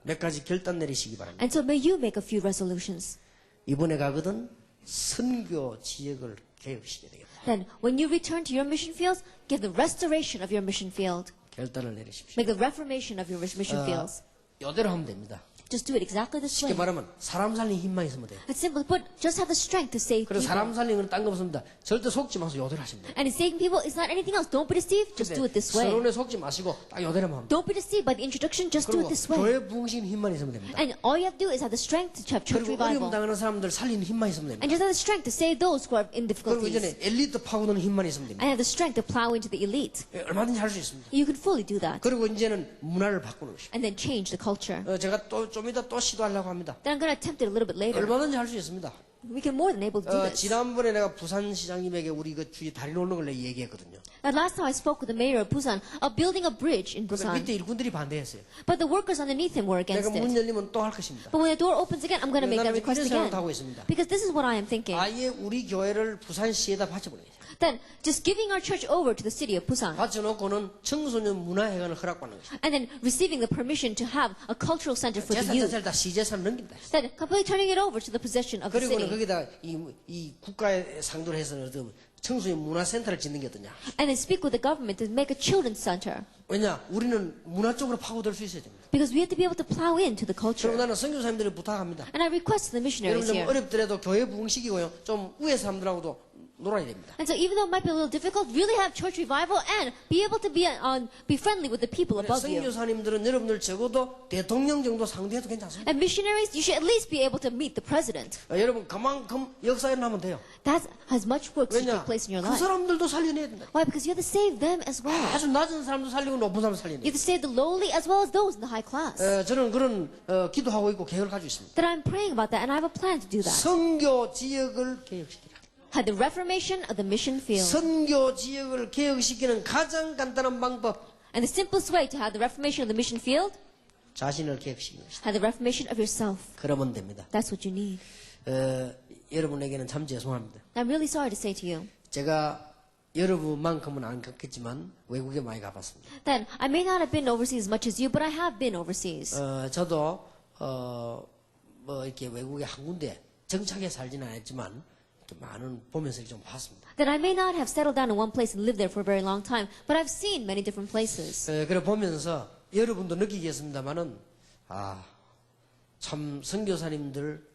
몇 가지 결단 내리시기 바랍니다.
And so may you make a few resolutions.
이번에 가거든 선교 지역을 개혁시켜야 되겠다.
Then, when you return to your mission fields, give the restoration of your mission field.
결단을 내리십시오.
Make the reformation of your mission fields.
이대로 하면 됩니다.
Just do it exactly this way.
쉽게 말하면 사람 살린 힘만 있으면 돼요.
It's simple, but just have the strength to save
그래서
people.
사람 살리는 건 딴 거 없습니다. 절대 속지 마서 이대로 하시면 돼요.
And in saving people, it's not anything else. Don't be deceived, just do it this way.
서론에 속지 마시고 딱 이대로만 하면 돼요.
Don't be deceived by the introduction, just do
그리고
it this way.
교회 부흥신 힘만 있으면 됩니다.
And all you have to do is have the strength to have church
그리고 어려움
revival.
당하는 사람들 살리는 힘만 있으면 됩니다.
And just have the strength to save those who are in
그리고
difficulties.
이전에 엘리트 파고드는 힘만 있으면 됩니다.
And have the strength to plow into the elite.
얼마든지 할 수 있습니다.
You can fully do that.
그리고 이제는 문화를 바꾸는 것입니다.
And then change the culture.
제가 좀 이따 또 시도하려고 합니다.
Then I'm going to attempt it a little bit later.
얼마든지 할 수 있습니다.
We can more than able to do this.
지난번에 내가 부산시장님에게 우리 그 주위 다리 놓는 걸 내가 얘기했거든요.
And last time I spoke with the mayor of Busan of building a bridge in
그래서
Busan.
밑에 일꾼들이 반대했어요.
But the workers underneath him were
내가
against
문
it.
열리면 또 할 것입니다.
But when the door opens again, I'm going to make that
나는
request
이런 생각을
again.
하고 있습니다.
Because this is what I am thinking.
아예 우리 교회를 부산시에다 바쳐버려요.
Then just giving our church over to the city of Busan.
바쳐놓고는 청소년 문화회관을 허락받는 것입니다.
And then receiving the permission to have a cultural center for the
재산
youth.
자체를 다 시재산 넘긴다.
Then completely turning it over to the possession of the
그리고는
city.
거기다 이 국가의 상도를 해서 청소년 문화센터를 짓는 게 어떠냐.
And then speak with the government to make a children's center.
왜냐? 우리는 문화 쪽으로 파고들 수 있어야 됩니다.
Because we have to be able to plow into the
그리고
culture.
나는 선교사님들을 부탁합니다.
And I request to the
여러분
missionaries
좀
here.
어렵더라도 교회 부흥시키고요. 좀 위에 사람들하고도 놀아야 됩니다.
And so even though it might be a little difficult, really have church revival and be able to be friendly with the people above you.
선교사님들은 여러분들 적어도 대통령 정도 상대해도 괜찮습니다.
And missionaries, you should at least be able to meet the president.
여러분 그만큼 역사에 나면 돼요.
That has much work to
왜냐?
take place in your
그
life.
사람들도 살려내야 된다.
Why? Because you have to save them as well.
아주 낮은 사람도 살리고 높은 사람도 살려내야
You have to save the lowly as well as those in the high class.
저는 그런 기도하고 있고 계획을 가지고 있습니다.
That I'm praying about that, and I have a plan to do that.
선교 지역을 개혁시키라.
Had the reformation of the mission field.
선교 지역을 개혁시키는 가장 간단한 방법,
And the simplest way to have the reformation of the mission field,
자신을 개혁시키는 것이다.
have the reformation of yourself.
그러면 됩니다.
That's what you need.
여러분에게는 참 죄송합니다.
I'm really sorry to say to you
제가 여러분만큼은 안 갔겠지만 외국에 많이 가봤습니다.
that I may not have been overseas as much as you, but I have been overseas.
저도 뭐 이렇게 외국에 한 군데 정착해 살지는 않았지만 이렇게 많은 보면서 좀 봤습니다.
That I may not have settled down in one place and lived there for a very long time, but I've seen many different places.
그래 보면서 여러분도 느끼겠습니다만은 참 선교사님들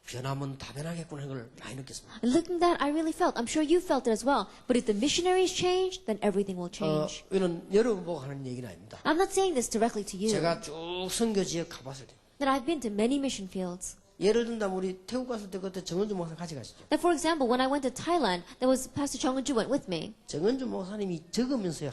변하면 다 변하겠구나 하는 걸 많이 느꼈습니다.
And looking at that, I really felt, I'm sure you felt it as well, but if the missionaries change, then everything will change.
이는 여러분 보고 하는 얘기는 아닙니다.
I'm not saying this directly to you,
제가 쭉 선교 지역 가봤을 때
that I've been to many mission fields.
예를 든다면 우리 태국 갔을 때 그때 정은주 목사 같이 가시죠.
That for example, when I went to Thailand, there was Pastor Chong Eun-ju went with me.
정은주 목사님이 적으면서요.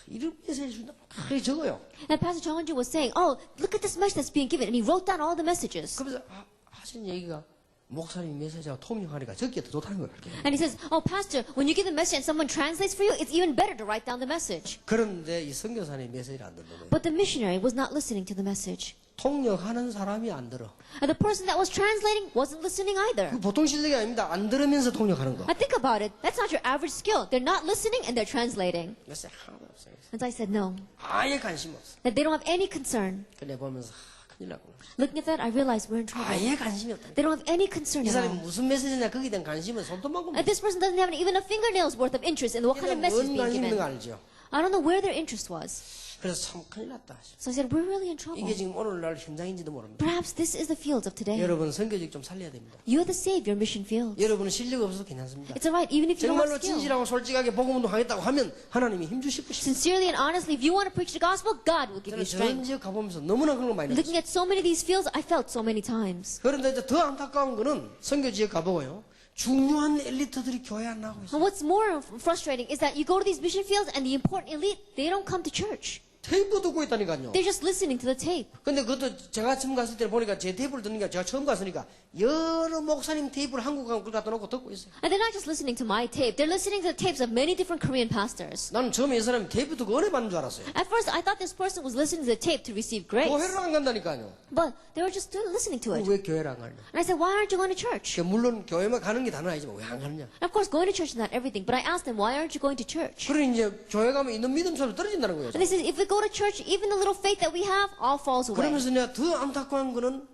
이런 메시지 준다. 적어요.
And Pastor Chong Eun-ju was saying, oh, look at this message that's being given. And he wrote down all the messages.
그러면서 하신 얘기가 목사님 메시지하고 통역하니까 적기가 더 좋다는 거예요.
And he says, oh, Pastor, when you give the message and someone translates for you, it's even better to write down the message.
그런데 이 선교사님 메시지를 안 듣는 거예요.
But the missionary was not listening to the message.
통역하는 사람이 안 들어.
And the person that was translating wasn't listening either.
그 보통 실력이 아닙니다. 안 들으면서 통역하는 거.
I think about it. That's not your average skill. They're not listening and they're translating.
그래서 하나도 없어요.
And so I said no.
아예 관심 없어.
That they don't have any concern.
근데 보면서 큰일 나고.
Looking at that, I realized we're in trouble.
아예 관심이 없다.
They don't have any concern
이
at
사람이
all.
무슨 메시지냐 거기에 대한 관심은 손톱만큼.
And this person doesn't have even a fingernail's worth of interest in what kind of message
뭔
being
관심 있는 거
given.
알죠?
I don't know where their interest was.
그래서 참 큰일 났다.
So I said, we're really in trouble.
이게 지금 오늘날 현장인지도 모릅니다.
Perhaps this is the fields of today.
여러분 선교직 좀 살려야 됩니다.
You have to save your mission fields.
여러분은 실력 없어도 괜찮습니다.
It's alright, even if you don't
정말로
have skill.
진실하고 솔직하게 복음운동 하겠다고 하면 하나님이 힘주실 것입니다.
Sincerely and honestly, if you want to preach the gospel, God will give
저는
you
전
strength.
지역 가보면서 너무나 그런 걸 많이
Looking
느꼈어요.
at so many of these fields, I felt so many times.
그런데 이제 더 안타까운 거는 선교 지역 가보고요. 중요한 엘리트들이 교회 안 나오고 있어요.
And what's more frustrating is that you go to these mission fields and the important elite, they don't come to church.
테이프 듣고 있다니까요.
They're just listening to the tape.
근데 그것도 제가 처음 갔을 때 보니까 제 테이프를 듣는 게 제가 처음 갔으니까 여러 목사님 테이프를 한국 가고 갖다 놓고 듣고 있어요.
And they're not just listening to my tape, they're listening to the tapes of many different Korean pastors.
나는 처음에 이 사람이 테이프 듣고 은혜 받는 줄 알았어요.
At first, I thought this person was listening to the tape to receive grace.
교회를 안 간다니까요.
But they were just listening to it.
왜 교회를 안 가냐?
And I said, why aren't you going to church?
물론 교회만 가는 게 다는 아니지만 왜 안 가느냐?
And of course, going to church is not everything. But I asked them, why aren't you going to church?
그러니 이제 교회 가면 있는 믿음 서로 떨어진다는 거예요.
And they said, if we go to church, even the little faith that we have all falls away.
그러면서 내가 더 안타까운 거는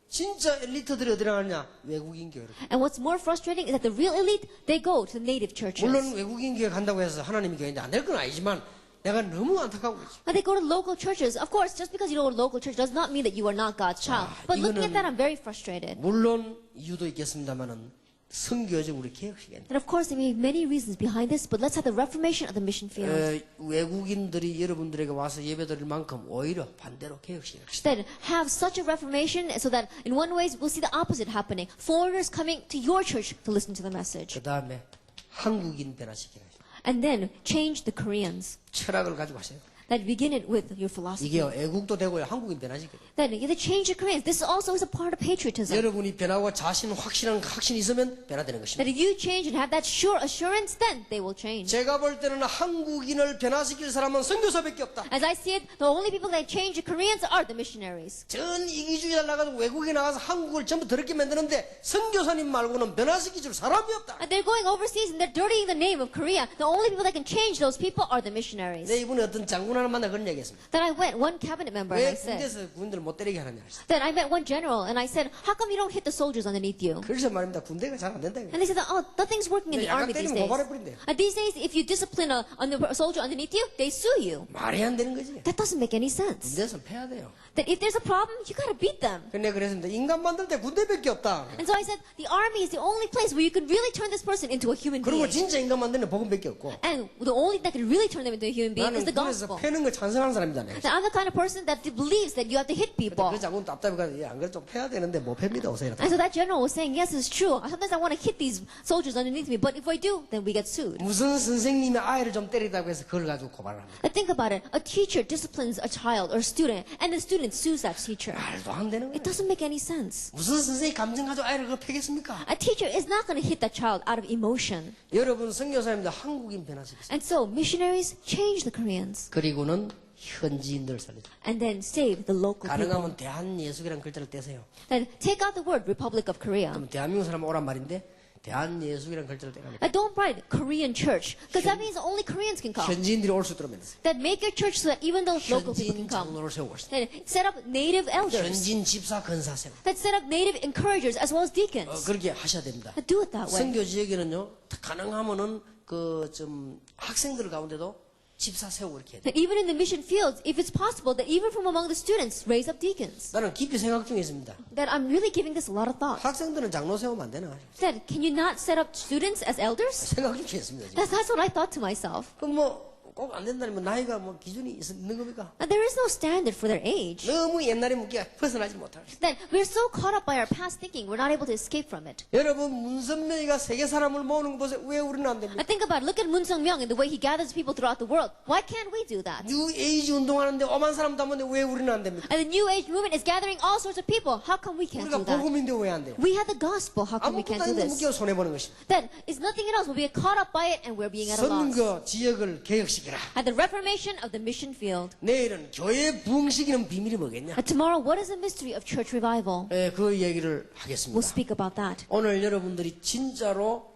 진짜 엘리트들이 어디로 가느냐? 외국인 교회로.
And what's more frustrating is that the real elite, they go to the native churches.
물론 외국인 교회 간다고 해서 하나님의 교회인데 안 될 건 아니지만 내가 너무 안타까운 거지.
And they go to local churches. Of course, just because you go to local church does not mean that you are not God's child. But looking at that, I'm very frustrated.
물론 이유도 있겠습니다만은 선교적으로 개혁시켜야
And of course, there may be many reasons behind this, but let's have the reformation of the mission field.
외국인들이 여러분들에게 와서 예배드릴 만큼 오히려 반대로 개혁시켜야
That have such a reformation so that in one way we'll see the opposite happening. Foreigners coming to your church to listen to the message.
그 다음에 한국인 변화시켜야
And then change the Koreans.
철학을 가지고 하세요.
That begin it with your philosophy.
이게 애국도 되고요. 한국인 변화시켜야
Then you have to change the Koreans. This also is a part of patriotism.
여러분이 변하고 자신 확실한 확신이 있으면 변화되는 것입니다.
That if you change and have that sure assurance, then they will change.
제가 볼 때는 한국인을 변화시킬 사람은 선교사밖에 없다.
As I see it, the only people that change the Koreans are the missionaries.
전 이기주의자 나가서 외국에 나가서 한국을 전부 더럽게 만드는데 선교사님 말고는 변화시킬 줄 사람이 없다.
And they're going overseas and they're dirtying the name of Korea. The only people that can change those people are the missionaries.
내 이번에 어떤 장군 하나 만나 그런 얘기했습니다.
Then I went, one cabinet member, and
왜
I said,
군대에서 군인들을 못 때리게 하느냐.
then I met one general, and I said, how come you don't hit the soldiers underneath you?
그래서 말입니다. 군대가 잘 안 된다.
And they said, oh, nothing's working in the
약간
army these
때리면
days.
고발해버린대요.
These days, if you discipline a soldier underneath you, they sue you.
말이 안 되는 거지.
That doesn't make any sense.
군대에서 패야 돼요.
That if there's a problem, you gotta beat them.
근데 그랬습니다. 인간 만들 때 군대밖에 없다.
And so I said, the army is the only place where you can really turn this person into a human
그리고
being.
진짜 인간 만드는 복음밖에 없고.
And the only thing that can really turn them into a human being
나는
is the
군에서
gospel.
패는 거 찬성하는 사람이다. 내가.
That I'm the kind of person that believes that you have to hit people.
그 장군 답답해가지고 안 그래 좀 패야 되는데 못 팹니다. 오세요.
And so that general was saying, yes, it's true. Sometimes I want to hit these soldiers underneath me, but if I do, then we get sued.
무슨 선생님이 아이를 좀 때리다고 해서 그걸 가지고 고발을 합니다.
But think about it. A teacher disciplines a child or a student, and the student sues that teacher.
말도 안 되는
It
거예요.
doesn't make any sense.
무슨 선생님이 감정 가지고 아이를 그걸 패겠습니까?
A teacher is not going to hit that child out of emotion.
여러분 선교사님들 한국인 변화시키세요.
And so missionaries change the Koreans
그리고는 현지인들 살리죠.
and then save the local people.
가능하면 대한예수라는 글자를 떼세요.
Then take out the word Republic of Korea.
그럼 대한민국 사람 오란 말인데 대한예수라는 글자를 떼가니까
Don't write Korean church, because that means only Koreans can come.
현지인들이 올 수 있도록 만드세요.
That make your church so that even the local people
현지인
can come.
장로를 세우고 있어요.
Then set up native elders.
현지인 집사 건사 세우고
That set up native encouragers as well as deacons.
그렇게 하셔야 됩니다.
Do it that way.
선교 지역에는요 가능하면은 그 좀 학생들 가운데도 집사 세우고 이렇게 해야 돼.
That even in the mission fields, if it's possible, that even from among the students, raise up deacons.
나는 깊이 생각 중에 있습니다.
That I'm really giving this a lot of thought.
학생들은 장로 세우면 안 되나?
That can you not set up students as elders?
생각 중에 있습니다. 지금.
That's what I thought to myself.
그럼 뭐 꼭 안 된다면 나이가 뭐 기준이 있는 겁니까?
And there is no standard for their age.
너무 옛날에 묵기가 벗어나지 못하고.
That we're so caught up by our past thinking, we're not able to escape from it.
여러분 문선명이가 세계 사람을 모으는 거 보세요. 왜 우리는 안 됩니까?
I think about it. Look at Moon Sung-myung and the way he gathers people throughout the world. Why can't we do that?
뉴 에이지 운동하는데 오만 사람 담는데 왜 우리는 안 됩니까?
And the New Age movement is gathering all sorts of people. How come we can't
우리가
do that?
복음인데 왜 안 돼요?
We have the gospel. How come we
아무것도
can't do
아닌데
this?
묵기가 손해보는 것입니다.
Then it's nothing else. We'll be caught up by it and we're being at a loss.
선거 지역을 개혁시켜야 부흥시키라.
and the reformation of the mission field.
내일은 교회 부흥시키는 비밀이 뭐겠냐?
And tomorrow, what is the mystery of church revival?
그 얘기를
We'll
하겠습니다.
speak about that.
오늘 여러분들이 진짜로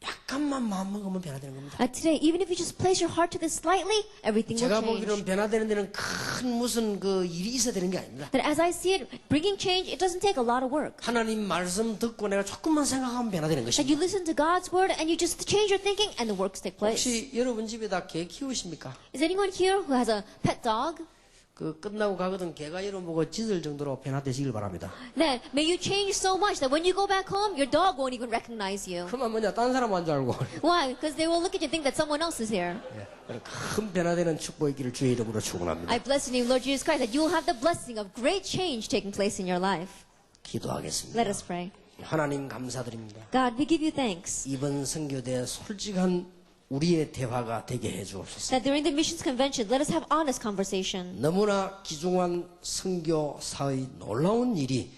약간만 마음 먹으면 변화되는 겁니다.
Today, even if you just place your heart to this slightly, everything will
제가
change.
보기로는 변화되는 데는 큰 무슨 그 일이 있어야 되는 게 아닙니다.
That as I see it, bringing change, it doesn't take a lot of work.
하나님 말씀 듣고 내가 조금만 생각하면 변화되는
That
것입니다.
you listen to God's word and you just change your thinking and the works take place.
혹시 여러분 집에다 개 키우십니까?
Is anyone here who has a pet dog?
그 끝나고 가거든 개가 여러분 보고 짖을 정도로 변화되시길 바랍니다.
Then may you change so much that when you go back home, your dog won't even recognize you.
그만 뭐냐 딴 사람 한줄 알고
Why? Because they will look at you and think that someone else is here.
큰 변화되는 축복이 있기를 주의 이름으로 축원합니다.
I bless the name of Lord Jesus Christ that you will have the blessing of great change taking place in your life.
기도하겠습니다.
Let us pray.
하나님 감사드립니다.
God, we give you thanks
이번 선교대 솔직한 우리의 대화가 되게 해주옵소서.
that during the missions convention, let us have honest conversation.
너무나 귀중한 선교사의 놀라운 일이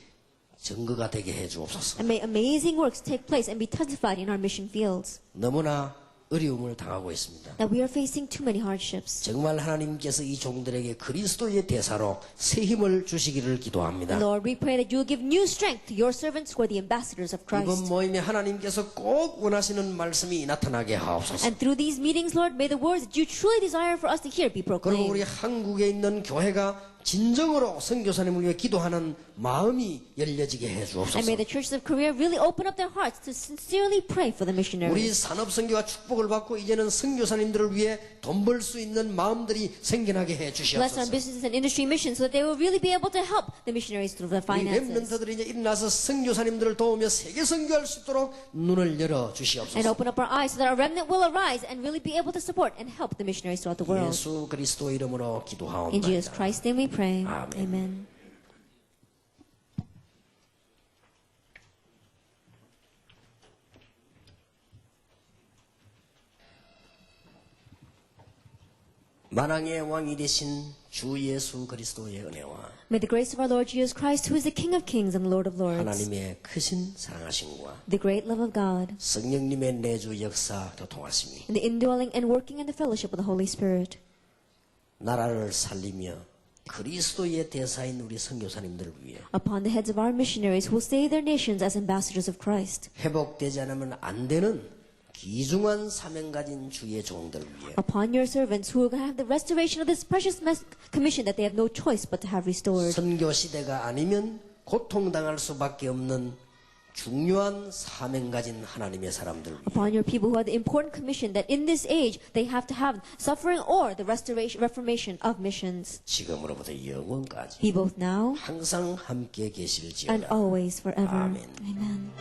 증거가 되게 해주옵소서.
And may amazing works take place and be testified in our mission fields.
너무나 어려움을 당하고 있습니다.
That we are facing too many hardships.
정말 하나님께서 이 종들에게 그리스도의 대사로 새 힘을 주시기를 기도합니다.
Lord, we pray that you will give new strength to your servants who are the ambassadors of
이번
Christ.
모임에 하나님께서 꼭 원하시는 말씀이 나타나게 하옵소서.
And through these meetings, Lord, may the words that you truly desire for us to hear be
그리고 우리
proclaimed.
한국에 있는 교회가 진정으로 선교사님을 위해 기도하는 마음이 열려지게
And
해주옵소서.
may the churches of Korea really open up their hearts to sincerely pray for the
우리
missionaries.
산업 선교가 축복을 받고 이제는 선교사님들을 위해 돈 벌 수 있는 마음들이 생겨나게 해
Bless our
주시옵소서.
business and industry missions so that they will really be able to help the missionaries through their
우리
finances.
렘넌트들이 이제 일어나서 선교사님들을 도우며 세계 선교할 수 있도록 눈을 열어
And
주시옵소서.
open up our eyes so that our remnant will arise and really be able to support and help the missionaries throughout the world.
예수 그리스도 이름으로
In Jesus
기도하옵나이다.
Christ's name we pray.
아멘.
Amen.
만왕의 왕이 되신 주 예수 그리스도의 은혜와
May the grace of our Lord Jesus Christ, who is the King of kings and Lord of lords,
하나님의 크신 사랑하심과
the great love of God,
성령님의 내주 역사 교통하심이
and the indwelling and working in the fellowship of the Holy Spirit
나라를 살리며 그리스도의 대사인 우리 선교사님들을 위해
upon the heads of our missionaries who will save their nations as ambassadors of Christ,
회복되지 않으면 안 되는 귀중한 사명 가진 주의 종들 위해
upon your servants who are going to have the restoration of this precious commission that they have no choice but to have restored.
선교 시대가 아니면 고통당할 수밖에 없는 중요한 사명 가진 하나님의 사람들 위해
Upon your people who have the important commission that in this age they have to have suffering or the reformation of missions.
지금으로부터 영원까지
Be both now
항상 함께
and
계실지어다.
always forever.
아멘.
Amen.